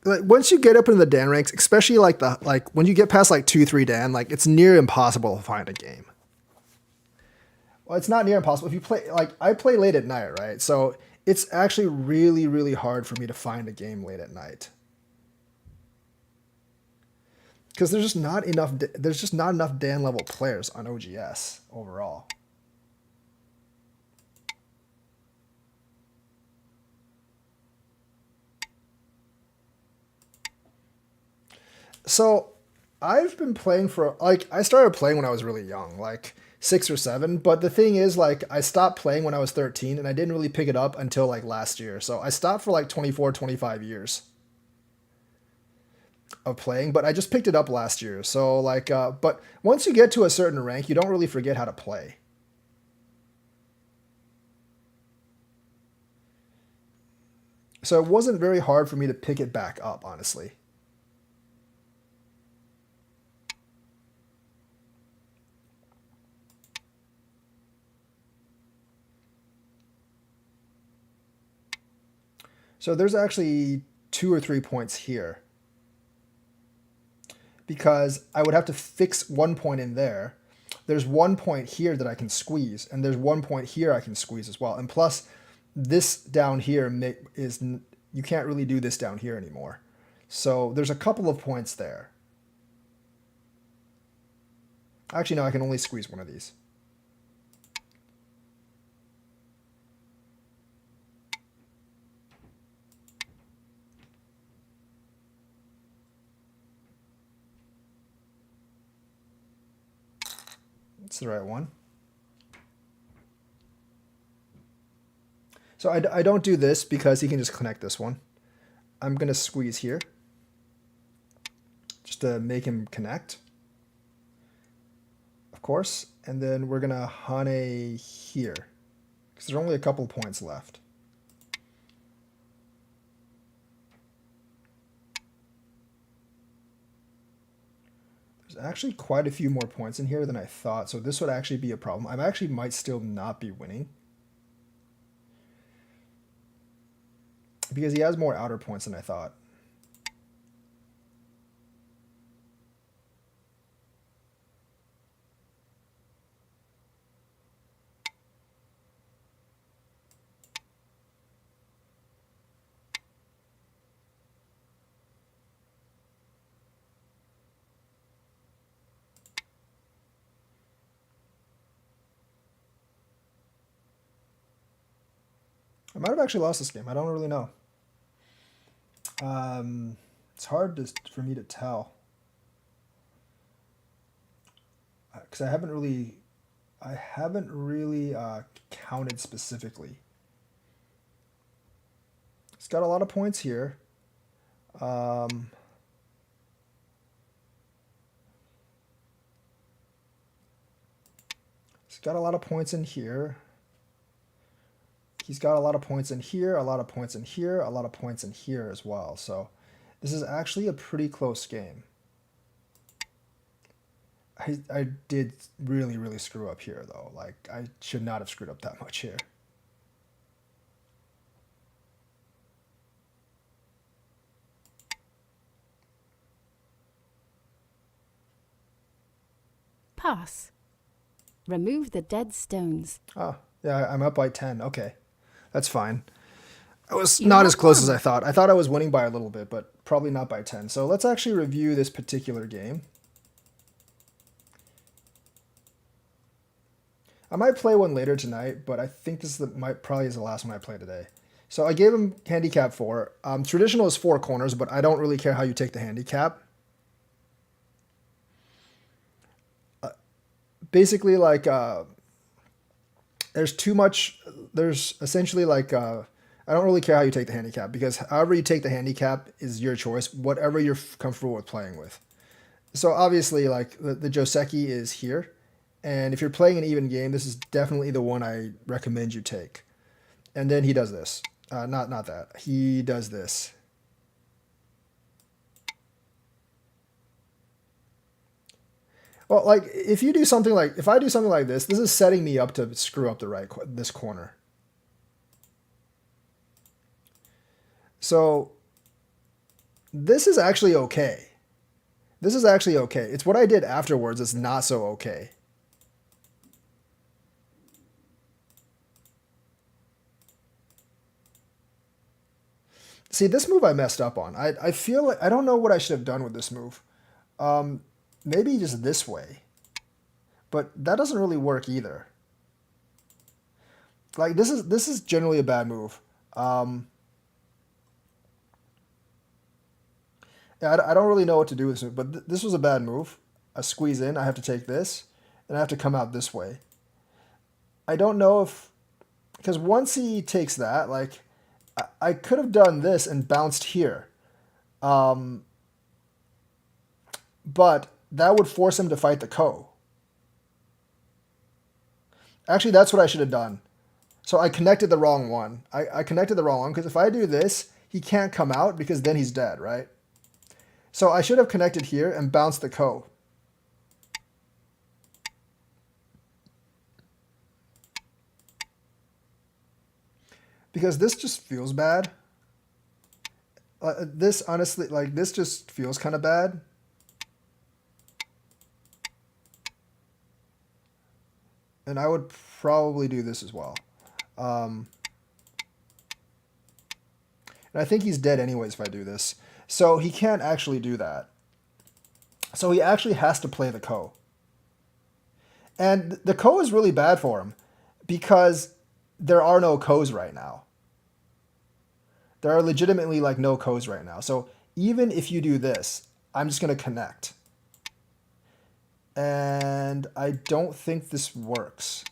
Like once you get up into the Dan ranks, especially like when you get past like 2, 3 Dan, like it's near impossible to find a game. Well, it's not near impossible if you play like I play late at night, right? So it's actually really really hard for me to find a game late at night because there's just not enough Dan level players on OGS overall. So I've been playing for like I started playing when I was really young, like 6 or 7. But the thing is, like I stopped playing when I was 13, and I didn't really pick it up until like last year. So I stopped for like 24, 25 years of playing, but I just picked it up last year. So like, but once you get to a certain rank, you don't really forget how to play. So it wasn't very hard for me to pick it back up, honestly. So there's actually 2 or 3 points here because I would have to fix 1 point in there. There's 1 point here that I can squeeze, and there's 1 point here I can squeeze as well. And plus, this down here is you can't really do this down here anymore. So there's a couple of points there. Actually, no, I can only squeeze one of these. That's the right one. So I don't do this because he can just connect this one. I'm going to squeeze here just to make him connect, of course. And then we're going to Hane here because there's only a couple points left. There's actually quite a few more points in here than I thought, so this would actually be a problem. I actually might still not be winning because he has more outer points than I thought. I might have actually lost this game. I don't really know. It's hard for me to tell because I haven't really counted specifically. It's got a lot of points here. Um, it's got a lot of points in here. He's got a lot of points in here, a lot of points in here, a lot of points in here as well. So this is actually a pretty close game. I did really, really screw up here, though. Like, I should not have screwed up that much here. Pass. Remove the dead stones. Oh, yeah, I'm up by 10. Okay, that's fine. I was You not have as close as won. I thought. I thought I was winning by a little bit, but probably not by 10. So let's actually review this particular game. I might play one later tonight, but I think this is probably is the last one I play today. So I gave him handicap 4. Traditional is 4 corners, but I don't really care how you take the handicap. Basically, like there's essentially like I don't really care how you take the handicap because however you take the handicap is your choice, whatever you're comfortable with playing with. So obviously, like the Joseki is here, and if you're playing an even game, this is definitely the one I recommend you take. And then he does this. Not that. He does this. Well, like if you do something like if I do something like this is setting me up to screw up this corner. So this is actually okay. This is actually okay. It's what I did afterwards that's not so okay. See, this move I messed up on. I feel like I don't know what I should have done with this move. Um, Maybe just this way. But that doesn't really work either. Like this is generally a bad move. Um, yeah, I don't really know what to do with this move, but this was a bad move. I squeeze in, I have to take this, and I have to come out this way. I don't know if because once he takes that, like I could have done this and bounced here, um, but that would force him to fight the Ko. Actually, that's what I should have done. So I connected the wrong one. I connected the wrong one because if I do this, he can't come out because then he's dead, right? So I should have connected here and bounced the Ko. Because this just feels bad. This honestly, like this just feels kind of bad. And I would probably do this as well. Um, and I think he's dead anyways if I do this. So he can't actually do that. So he actually has to play the Ko. And the Ko is really bad for him because there are no Kos right now. There are legitimately like no Kos right now. So even if you do this, I'm just going to connect. And I don't think this works.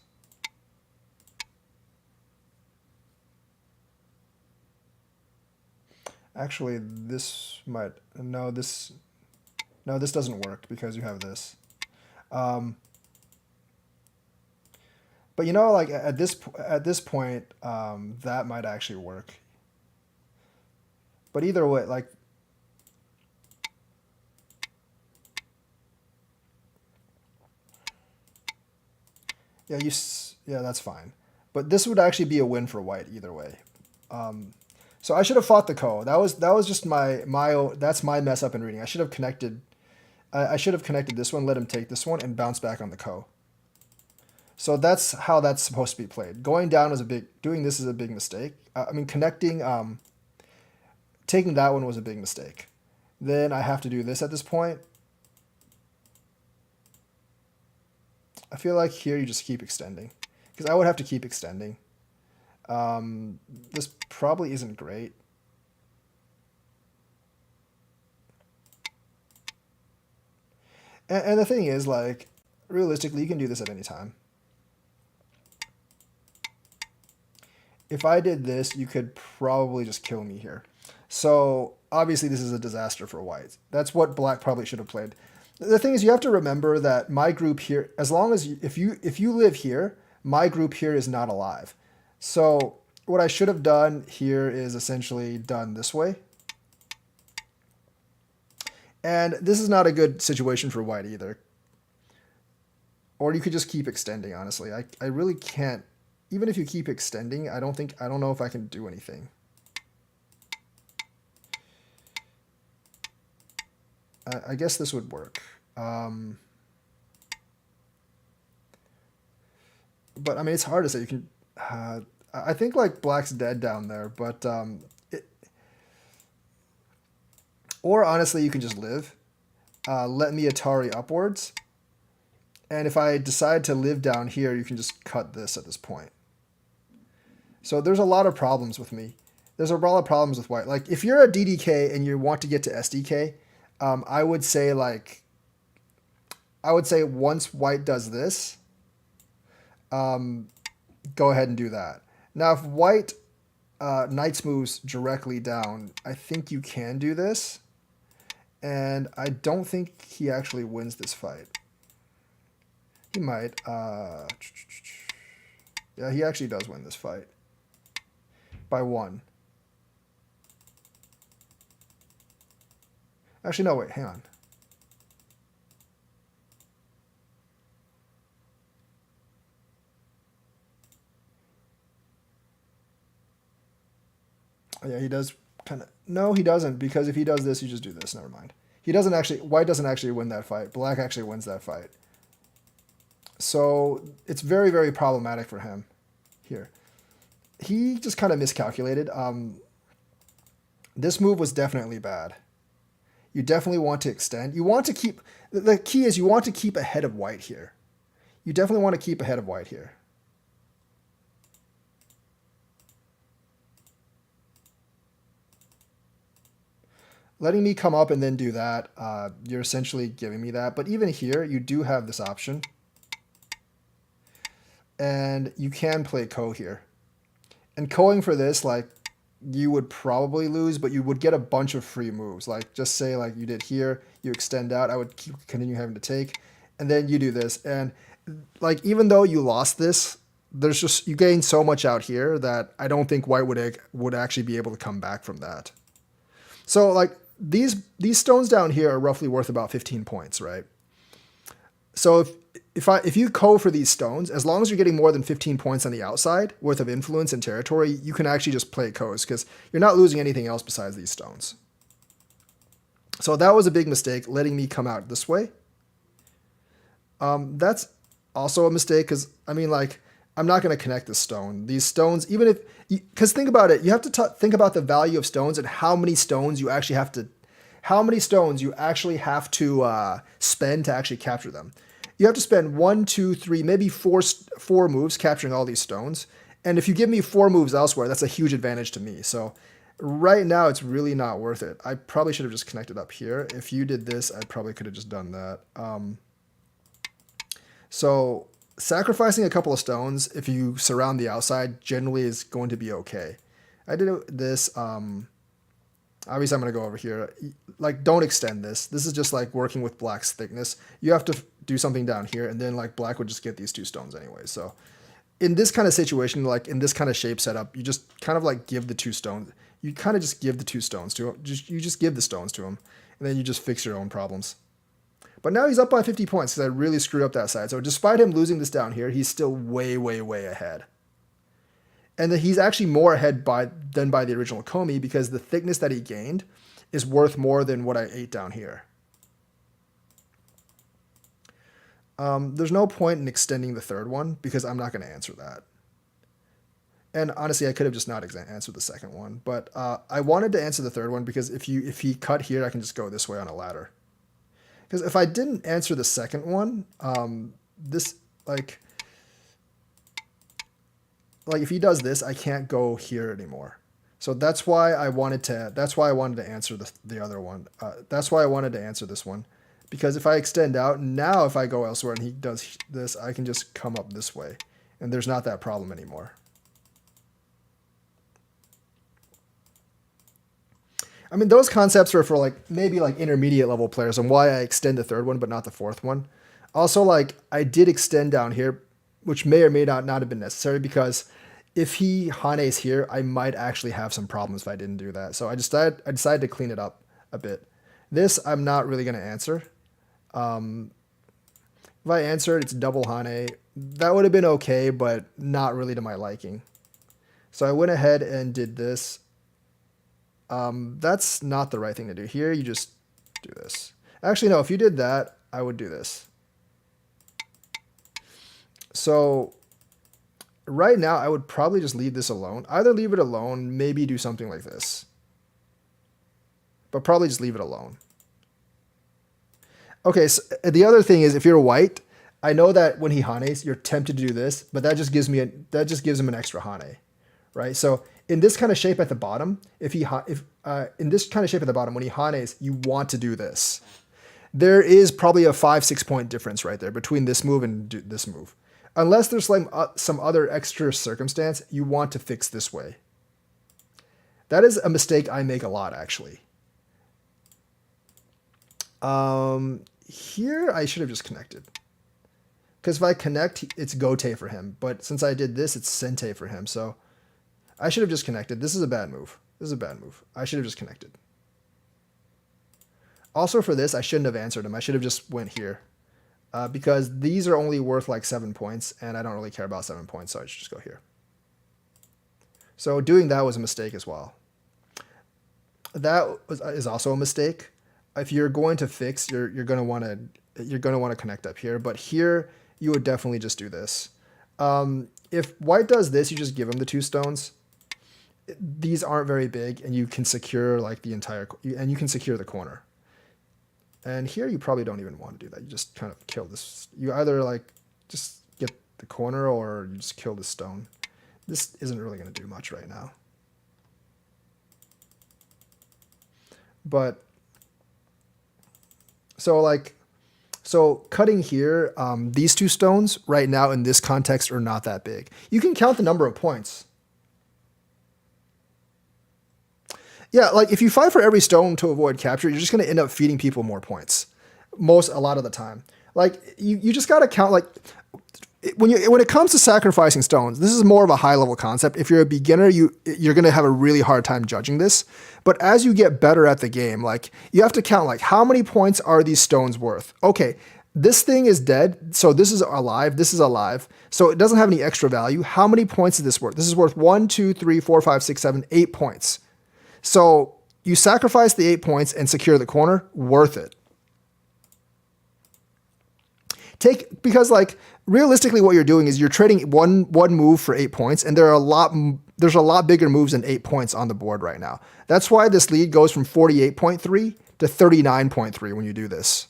Actually, this might this doesn't work because you have this. Um, but you know, like at this point, that might actually work. But either way, like yeah, yeah, that's fine. But this would actually be a win for white either way. Um, so I should have fought the Ko. That was just that's my mess up in reading. I should have connected. I should have connected this one, let him take this one, and bounce back on the Ko. So that's how that's supposed to be played. Going down is doing this is a big mistake. I mean, taking that one was a big mistake. Then I have to do this at this point. I feel like here you just keep extending. Because I would have to keep extending. This probably isn't great. And the thing is, like, realistically, you can do this at any time. If I did this, you could probably just kill me here. So, obviously, this is a disaster for white. That's what black probably should have played. The thing is, you have to remember that my group here, as long as if you live here, my group here is not alive. So what I should have done here is essentially done this way. And this is not a good situation for white either. Or you could just keep extending, honestly. I really can't. Even if you keep extending, I don't know if I can do anything. I guess this would work. But I mean, it's hard to say. You can. I think like black's dead down there, but or honestly, you can just live. Let me Atari upwards, and if I decide to live down here, you can just cut this at this point. So there's a lot of problems with me. There's a lot of problems with white. Like if you're a DDK and you want to get to SDK, I would say once white does this, go ahead and do that. Now if white knight's moves directly down, I think you can do this. And I don't think he actually wins this fight. He might. Yeah, he actually does win this fight. By 1. Actually, no, wait, hang on. Oh, yeah, he does kind of... No, he doesn't, because if he does this, you just do this. Never mind. He doesn't actually... White doesn't actually win that fight. Black actually wins that fight. So it's very, very problematic for him here. He just kind of miscalculated. This move was definitely bad. You definitely want to extend. You want to keep... The key is you want to keep ahead of white here. You definitely want to keep ahead of white here. Letting me come up and then do that, you're essentially giving me that. But even here, you do have this option. And you can play ko here. And koing for this, like, you would probably lose, but you would get a bunch of free moves. Like, just say, like, you did here, you extend out, I would continue having to take, and then you do this. And, like, even though you lost this, there's just, you gain so much out here that I don't think white would actually be able to come back from that. So, like, these stones down here are roughly worth about 15 points, right? So if you ko for these stones, as long as you're getting more than 15 points on the outside worth of influence and territory, you can actually just play ko's because you're not losing anything else besides these stones. So that was a big mistake, letting me come out this way. That's also a mistake because, I mean, like, I'm not going to connect this stone. These stones, even if... Because think about it. You have to think about the value of stones and how many stones you actually have to... spend to actually capture them. You have to spend 1, 2, 3, maybe four moves capturing all these stones. And if you give me 4 moves elsewhere, that's a huge advantage to me. So right now, it's really not worth it. I probably should have just connected up here. If you did this, I probably could have just done that. So sacrificing a couple of stones, if you surround the outside, generally is going to be okay. I did this... Obviously, I'm going to go over here. Like, don't extend this. This is just like working with black's thickness. You have to do something down here, and then like black would just get these 2 stones anyway. So in this kind of situation, like in this kind of shape setup, you just kind of like give the 2 stones. You kind of just give the 2 stones to him. You just give the stones to him, and then you just fix your own problems. But now he's up by 50 points because I really screwed up that side. So despite him losing this down here, he's still way, way, way ahead. And that he's actually more ahead than by the original Komi because the thickness that he gained is worth more than what I ate down here. There's no point in extending the third one because I'm not going to answer that. And honestly, I could have just not answered the second one. But I wanted to answer the third one because if he cut here, I can just go this way on a ladder. Because if I didn't answer the second one, this, like if he does this, I can't go here anymore. So that's why I wanted to answer the other one. That's why I wanted to answer this one. Because if I extend out, now if I go elsewhere and he does this, I can just come up this way. And there's not that problem anymore. I mean, those concepts are for like maybe like intermediate level players and why I extend the third one but not the fourth one. Also, like, I did extend down here, which may or may not have been necessary because if he Hanes here, I might actually have some problems if I didn't do that. So I decided to clean it up a bit. This I'm not really going to answer. If I answered, it's double Hane. That would have been okay, but not really to my liking. So I went ahead and did this. That's not the right thing to do. Here, you just do this. Actually, no, if you did that, I would do this. So right now, I would probably just leave this alone. Either leave it alone, maybe do something like this. But probably just leave it alone. Okay, so the other thing is if you're white, I know that when he Hanes, you're tempted to do this, but that just gives him an extra Hane, right? So in this kind of shape at the bottom, in this kind of shape at the bottom, when he Hanes, you want to do this. There is probably a 5-6 point difference right there between this move and this move. Unless there's like some other extra circumstance, you want to fix this way. That is a mistake I make a lot, actually. Here, I should have just connected. Because if I connect, it's gote for him. But since I did this, it's sente for him. So I should have just connected. This is a bad move. This is a bad move. I should have just connected. Also for this, I shouldn't have answered him. I should have just went here. Because these are only worth like 7 points, and I don't really care about 7 points, so I should just go here. So doing that was a mistake as well. That is also a mistake. If you're going to fix, you're going to want to connect up here. But here, you would definitely just do this. If white does this, you just give him the 2 stones. These aren't very big, and you can secure like the entire, and you can secure the corner. And here you probably don't even want to do that. You just kind of kill this. You either like just get the corner or you just kill the stone. This isn't really going to do much right now. But so cutting here, these 2 stones right now in this context are not that big. You can count the number of points. Yeah, like if you fight for every stone to avoid capture, you're just going to end up feeding people more points. A lot of the time. Like you just got to count, like when it comes to sacrificing stones, this is more of a high level concept. If you're a beginner, you're going to have a really hard time judging this. But as you get better at the game, like you have to count like how many points are these stones worth? Okay, this thing is dead, so this is alive, this is alive. So it doesn't have any extra value. How many points is this worth? This is worth 1, 2, 3, 4, 5, 6, 7, 8 points. So you sacrifice the 8 points and secure the corner, worth it. Because like realistically what you're doing is you're trading one move for 8 points, and there's a lot bigger moves than 8 points on the board right now. That's why this lead goes from 48.3 to 39.3 when you do this.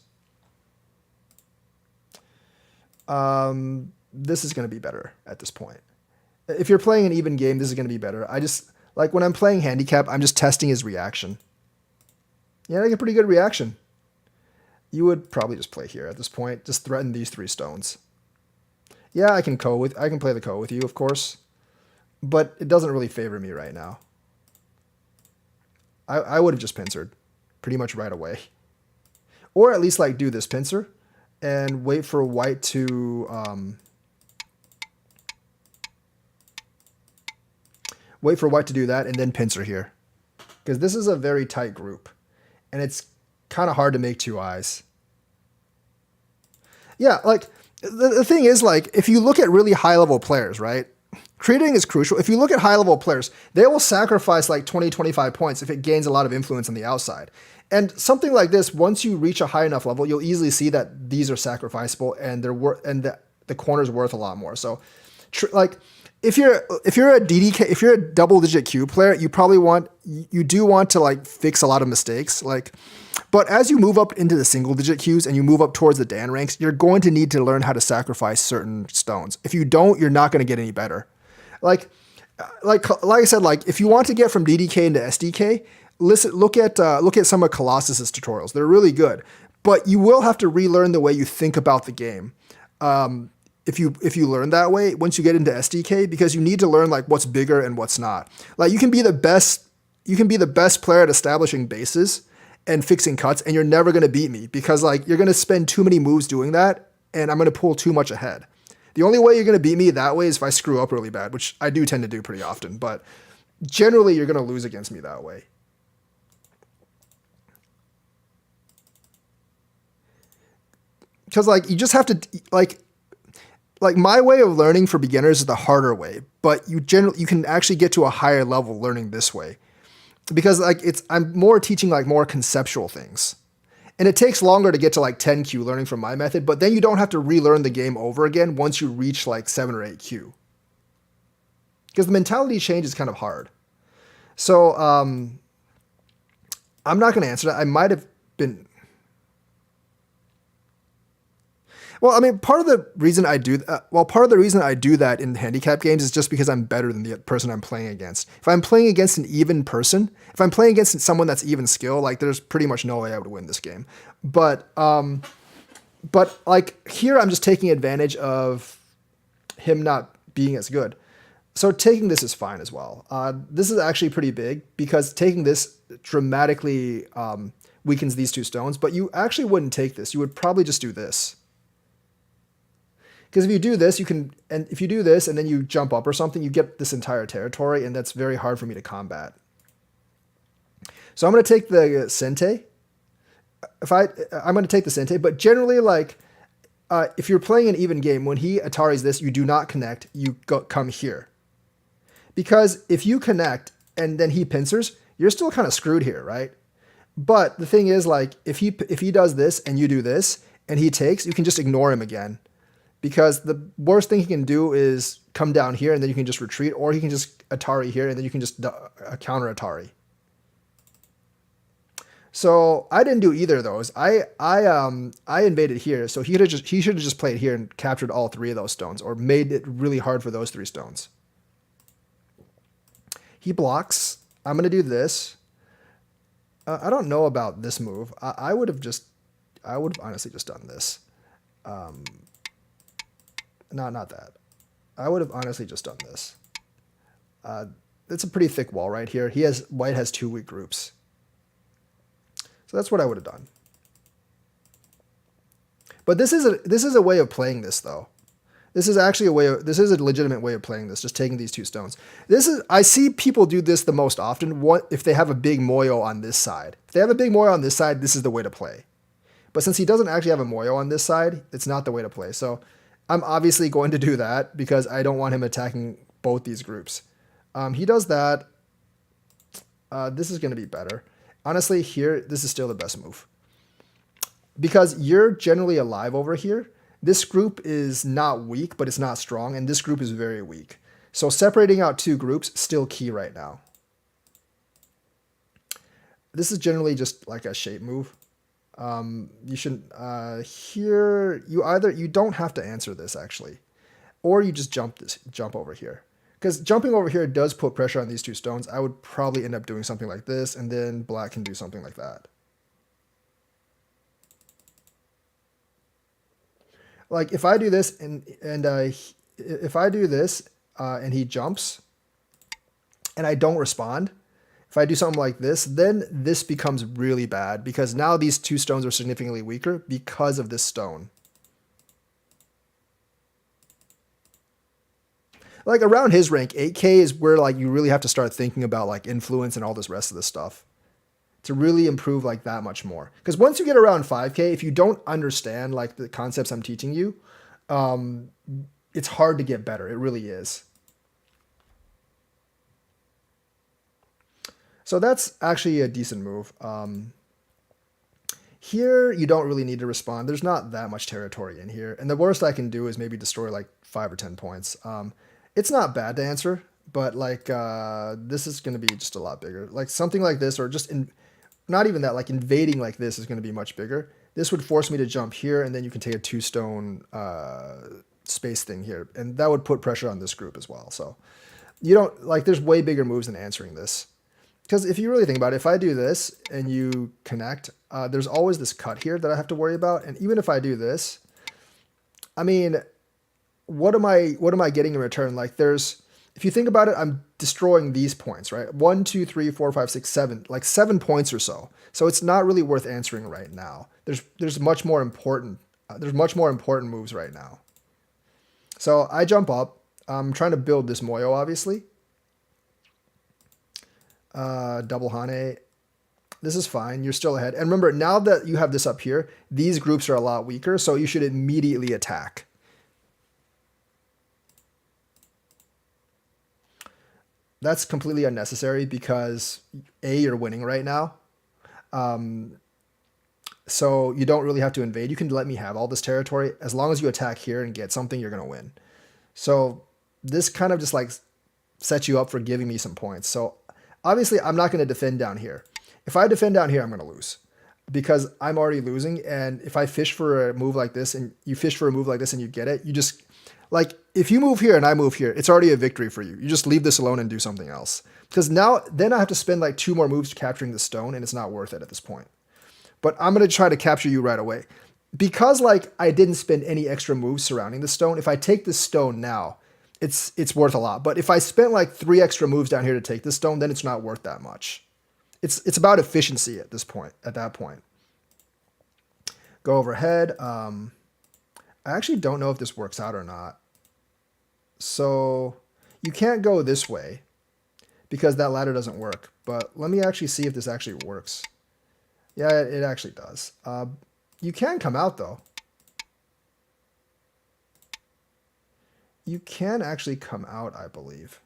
This is going to be better at this point. If you're playing an even game, this is going to be better. Like when I'm playing handicap, I'm just testing his reaction. Yeah, I get a pretty good reaction. You would probably just play here at this point. Just threaten these 3 stones. Yeah, I can play the ko with you, of course. But it doesn't really favor me right now. I would have just pincered pretty much right away. Or at least like do this pincer and wait for white to do that and then pincer here. Because this is a very tight group. And it's kind of hard to make 2 eyes. Yeah, like the thing is, like if you look at really high level players, right? Trading is crucial. If you look at high level players, they will sacrifice like 20, 25 points if it gains a lot of influence on the outside. And something like this, once you reach a high enough level, you'll easily see that these are sacrificable and the corner's worth a lot more. So like if you're a DDK, if you're a double digit Q player, you do want to like fix a lot of mistakes. But as you move up into the single digit Qs and you move up towards the Dan ranks, you're going to need to learn how to sacrifice certain stones. If you don't, you're not going to get any better. Like I said, like if you want to get from DDK into SDK, look at some of Colossus's tutorials. They're really good, but you will have to relearn the way you think about the game. If you learn that way, once you get into SDK, because you need to learn like what's bigger and what's not. Like you can be the best player at establishing bases and fixing cuts, and you're never going to beat me because like you're going to spend too many moves doing that, and I'm going to pull too much ahead. The only way you're going to beat me that way is if I screw up really bad, which I do tend to do pretty often, but generally you're going to lose against me that way. Because like you just have to like my way of learning for beginners is the harder way, but you can actually get to a higher level learning this way. Because like I'm more teaching like more conceptual things. And it takes longer to get to like 10Q learning from my method, but then you don't have to relearn the game over again once you reach like 7 or 8Q. Because the mentality change is kind of hard. So I'm not going to answer that. I might have been... Well, I mean, part of the reason I do that in handicap games is just because I'm better than the person I'm playing against. If I'm playing against an even person, if I'm playing against someone that's even skill, like there's pretty much no way I would win this game. But like here, I'm just taking advantage of him not being as good. So taking this is fine as well. This is actually pretty big because taking this dramatically weakens these two stones, but you actually wouldn't take this. You would probably just do this. Because if you do this, you can, and if you do this and then you jump up or something, you get this entire territory, and that's very hard for me to combat. So I'm going to take the Sente. I'm going to take the Sente, but generally, like, if you're playing an even game, when he Ataris this, you do not connect, you come here. Because if you connect and then he pincers, you're still kind of screwed here, right? But the thing is, like, if he does this and you do this and he takes, you can just ignore him again. Because the worst thing he can do is come down here and then you can just retreat, or he can just Atari here and then you can just counter Atari. So I didn't do either of those. I invaded here, so he should have just played here and captured all three of those stones, or made it really hard for those three stones. He blocks. I'm gonna do this. I don't know about this move. I would have honestly just done this. No, not that. I would have honestly just done this. It's a pretty thick wall right here. White has two weak groups. So that's what I would have done. But this is a way of playing this though. This is actually this is a legitimate way of playing this, just taking these two stones. I see people do this the most often if they have a big Moyo on this side. If they have a big Moyo on this side, this is the way to play. But since he doesn't actually have a Moyo on this side, it's not the way to play. So I'm obviously going to do that because I don't want him attacking both these groups. He does that. This is going to be better. Honestly, here, this is still the best move. Because you're generally alive over here. This group is not weak, but it's not strong, and this group is very weak. So separating out two groups, still key right now. This is generally just like a shape move. You shouldn't, here, you don't have to answer this actually, or you just jump over here. Because jumping over here does put pressure on these two stones. I would probably end up doing something like this, and then black can do something like that. Like if I do this and if I do this and he jumps and I don't respond, if I do something like this, then this becomes really bad because now these two stones are significantly weaker because of this stone. Like around his rank, 8K is where like you really have to start thinking about like influence and all this rest of this stuff to really improve like that much more. Because once you get around 5K, if you don't understand like the concepts I'm teaching you, it's hard to get better. It really is. So that's actually a decent move. Here, you don't really need to respond. There's not that much territory in here. And the worst I can do is maybe destroy like 5 or 10 points. It's not bad to answer, but like this is going to be just a lot bigger. Like something like this, or just not even that, like invading like this is going to be much bigger. This would force me to jump here, and then you can take a 2-stone space thing here. And that would put pressure on this group as well. So you don't, like, there's way bigger moves than answering this. Because if you really think about it, if I do this and you connect, there's always this cut here that I have to worry about. And even if I do this, I mean, what am I getting in return? Like if you think about it, I'm destroying these points, right? 1, 2, 3, 4, 5, 6, 7, like 7 points or so. So it's not really worth answering right now. There's much more important moves right now. So I jump up. I'm trying to build this Moyo, obviously. Double Hane. This is fine. You're still ahead. And remember, now that you have this up here, these groups are a lot weaker, so you should immediately attack. That's completely unnecessary because A, you're winning right now. So you don't really have to invade. You can let me have all this territory. As long as you attack here and get something, you're going to win. So this kind of just like sets you up for giving me some points. So obviously I'm not going to defend down here. If I defend down here, I'm going to lose because I'm already losing. And if I fish for a move like this and you fish for a move like this and you get it, you just, like, if you move here and I move here, it's already a victory for you. You just leave this alone and do something else. Because then I have to spend like 2 more moves capturing the stone, and it's not worth it at this point. But I'm going to try to capture you right away. Because like I didn't spend any extra moves surrounding the stone, if I take this stone now it's worth a lot. But if I spent like 3 extra moves down here to take this stone, then it's not worth that much. It's about efficiency at this point. At that point, go overhead. I actually don't know if this works out or not. So you can't go this way because that ladder doesn't work. But let me actually see if this actually works. Yeah, it actually does. You can come out though. You can actually come out, I believe.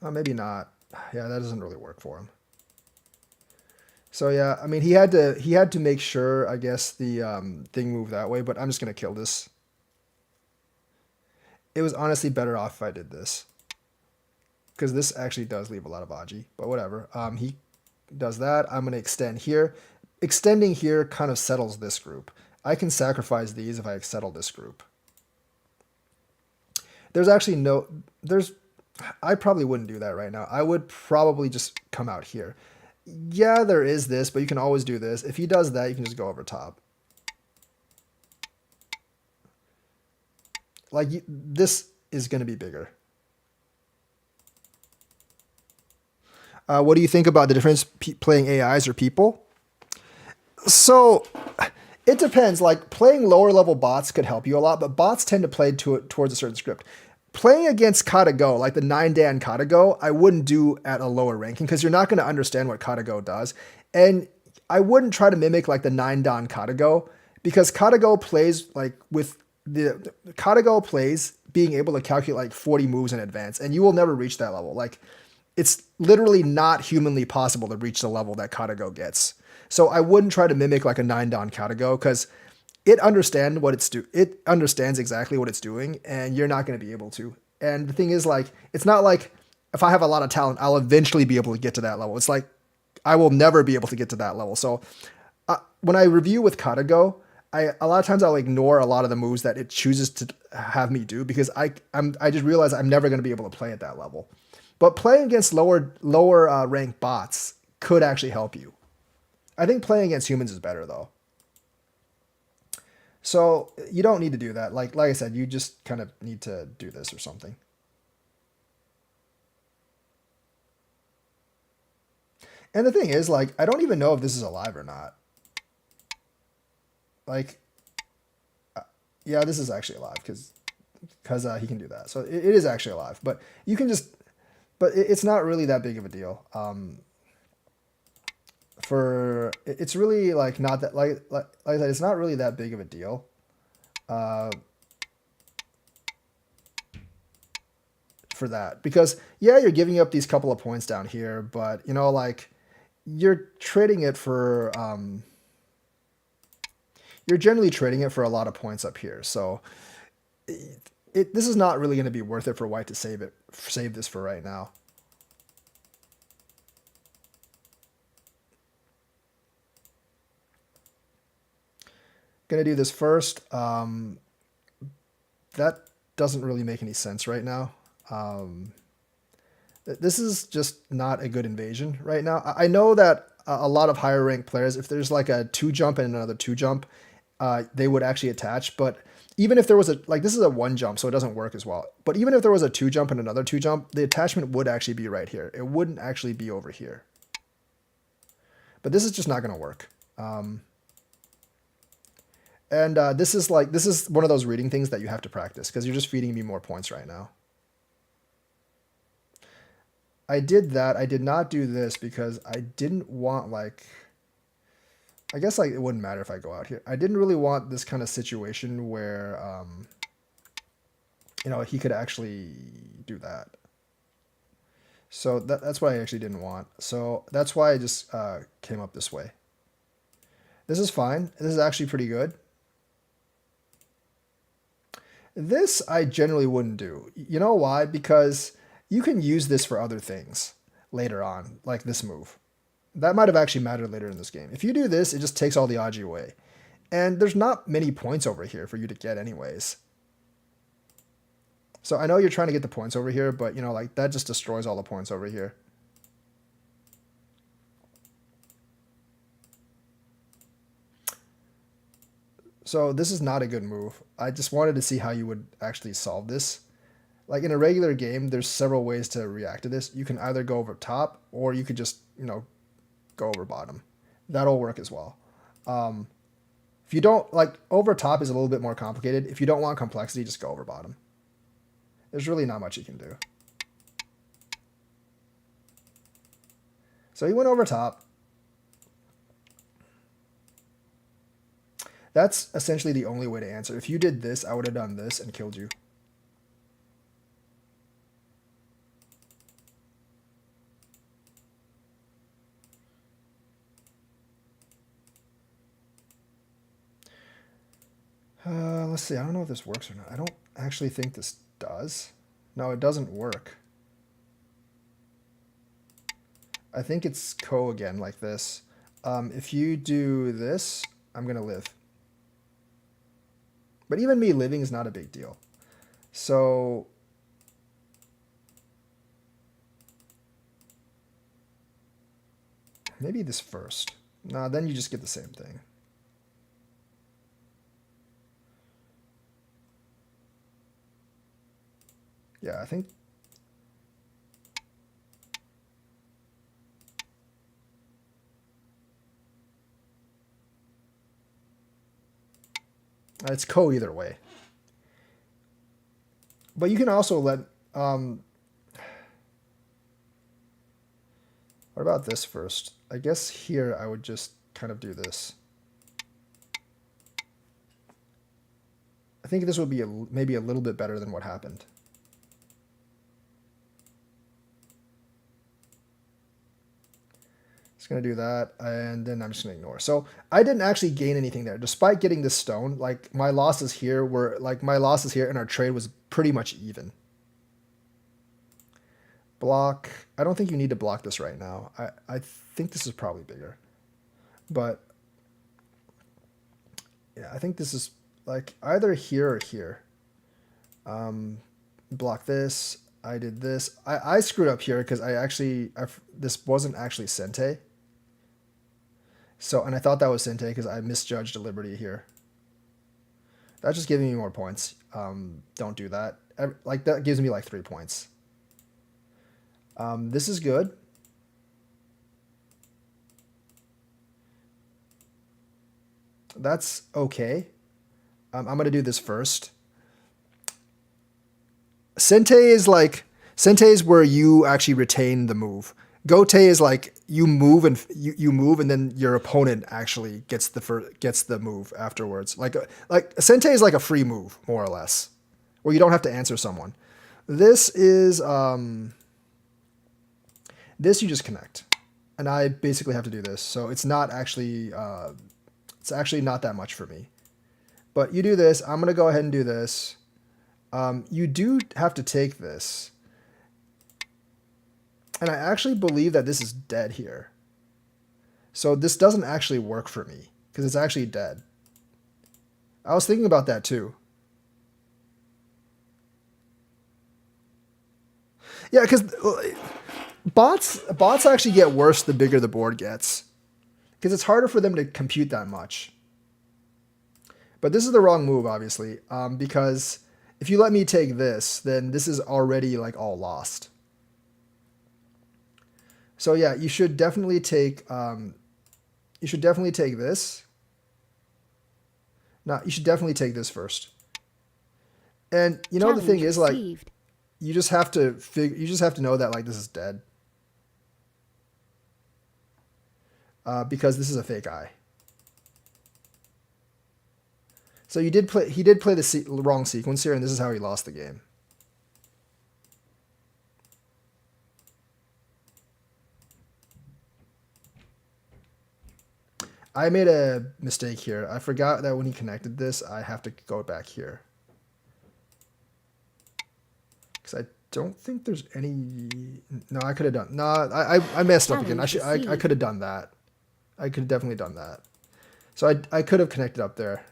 Maybe not. Yeah, that doesn't really work for him. So yeah, I mean, he had to make sure, I guess, the thing moved that way. But I'm just gonna kill this. It was honestly better off if I did this, because this actually does leave a lot of Aji. But whatever. He does that. I'm gonna extend here. Extending here kind of settles this group. I can sacrifice these if I settle this group. There's actually no... I probably wouldn't do that right now. I would probably just come out here. Yeah, there is this, but you can always do this. If he does that, you can just go over top. Like, this is going to be bigger. What do you think about the difference playing AIs or people? So it depends. Like, playing lower level bots could help you a lot, but bots tend to play towards a certain script. Playing against Katago, like the 9-Dan Katago, I wouldn't do at a lower ranking because you're not going to understand what Katago does. And I wouldn't try to mimic like the 9-Dan Katago, because Katago plays like with the Katago plays being able to calculate like 40 moves in advance, and you will never reach that level. Like, it's literally not humanly possible to reach the level that Katago gets. So I wouldn't try to mimic like a 9-Dan Katago, because it understands exactly what it's doing, and you're not going to be able to. And the thing is, like, it's not like if I have a lot of talent, I'll eventually be able to get to that level. It's like I will never be able to get to that level. So when I review with Katago, a lot of times I'll ignore a lot of the moves that it chooses to have me do, because I just realize I'm never going to be able to play at that level. But playing against lower ranked bots could actually help you. I think playing against humans is better though. So you don't need to do that. Like I said, you just kind of need to do this or something. And the thing is, like, I don't even know if this is alive or not. Like, yeah, this is actually alive because he can do that. So it is actually alive. But you can just, but it's not really that big of a deal. It's really like not that like I said, it's not really that big of a deal. For that, because yeah, you're giving up these couple of points down here, but you know, like, you're trading it for you're generally trading it for a lot of points up here. So this is not really going to be worth it for white to save this for right now. Gonna do this first. That doesn't really make any sense right now. This is just not a good invasion right now. I know that a lot of higher ranked players, if there's like a 2-jump and another 2-jump, they would actually attach. But even if there was this is a 1-jump, so it doesn't work as well. But even if there was a 2-jump and another 2-jump, the attachment would actually be right here. It wouldn't actually be over here. But this is just not going to work. And this is one of those reading things that you have to practice, because you're just feeding me more points right now. I did that. I did not do this because I didn't want, like, I guess, like, it wouldn't matter if I go out here. I didn't really want this kind of situation where, you know, he could actually do that. So that's what I actually didn't want. So that's why I just came up this way. This is fine. This is actually pretty good. This I generally wouldn't do. You know why? Because you can use this for other things later on, like this move. That might have actually mattered later in this game. If you do this, it just takes all the Aji away. And there's not many points over here for you to get anyways. So I know you're trying to get the points over here, but, you know, like, that just destroys all the points over here. So this is not a good move. I just wanted to see how you would actually solve this. Like in a regular game, there's several ways to react to this. You can either go over top or you could just, go over bottom. That'll work as well. If you don't, like, over top is a little bit more complicated. If you don't want complexity, just go over bottom. There's really not much you can do. So he went over top. That's essentially the only way to answer. If you did this, I would have done this and killed you. Let's see. I don't know if this works or not. I don't actually think this does. No, it doesn't work. I think it's ko again, like this. If you do this, I'm going to live. But even me living is not a big deal. So maybe this first. Nah, then you just get the same thing. Yeah, I think. It's ko either way. But you can also let. What about this first? I guess here I would just kind of do this. I think this would be maybe a little bit better than what happened. Going to do that, and then I'm just going to ignore. So I didn't actually gain anything there, despite getting this stone. Like my losses here and our trade was pretty much even. Block. I don't think you need to block this right now. I think this is probably bigger, but yeah, I think this is like either here or here. Block this. I did this. I screwed up here because this wasn't actually Sente. So, and I thought that was Sente because I misjudged a Liberty here. That's just giving me more points. Don't do that. Like, that gives me like 3 points. This is good. That's okay. I'm going to do this first. Sente is where you actually retain the move. Gote is like you move and then your opponent actually gets the move afterwards. Like Sente is like a free move, more or less, where you don't have to answer someone. This is this you just connect, and I basically have to do this, so it's not actually it's actually not that much for me. But you do this. I'm gonna go ahead and do this. You do have to take this. And I actually believe that this is dead here. So this doesn't actually work for me because it's actually dead. I was thinking about that too. Yeah, because bots actually get worse the bigger the board gets because it's harder for them to compute that much. But this is the wrong move, obviously, because if you let me take this, then this is already like all lost. So yeah, you should definitely take this. No, you should definitely take this first. And you know, the thing is, like, you just have to know that like this is dead. Because this is a fake eye. So he did play the wrong sequence here, and this is how he lost the game. I made a mistake here. I forgot that when he connected this, I have to go back here. Because I don't think there's any... No, I could have done... No, I messed up again. I could have done that. I could have definitely done that. So I could have connected up there.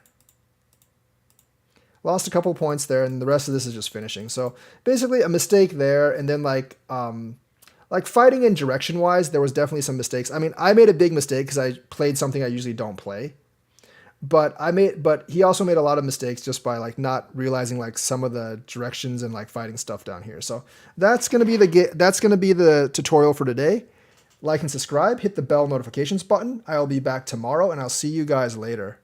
Lost a couple points there, and the rest of this is just finishing. So basically a mistake there, and then like fighting in direction-wise, there was definitely some mistakes. I mean, I made a big mistake because I played something I usually don't play. but he also made a lot of mistakes just by like not realizing like some of the directions and like fighting stuff down here. So that's gonna be the tutorial for today. Like and subscribe, hit the bell notifications button. I'll be back tomorrow, and I'll see you guys later.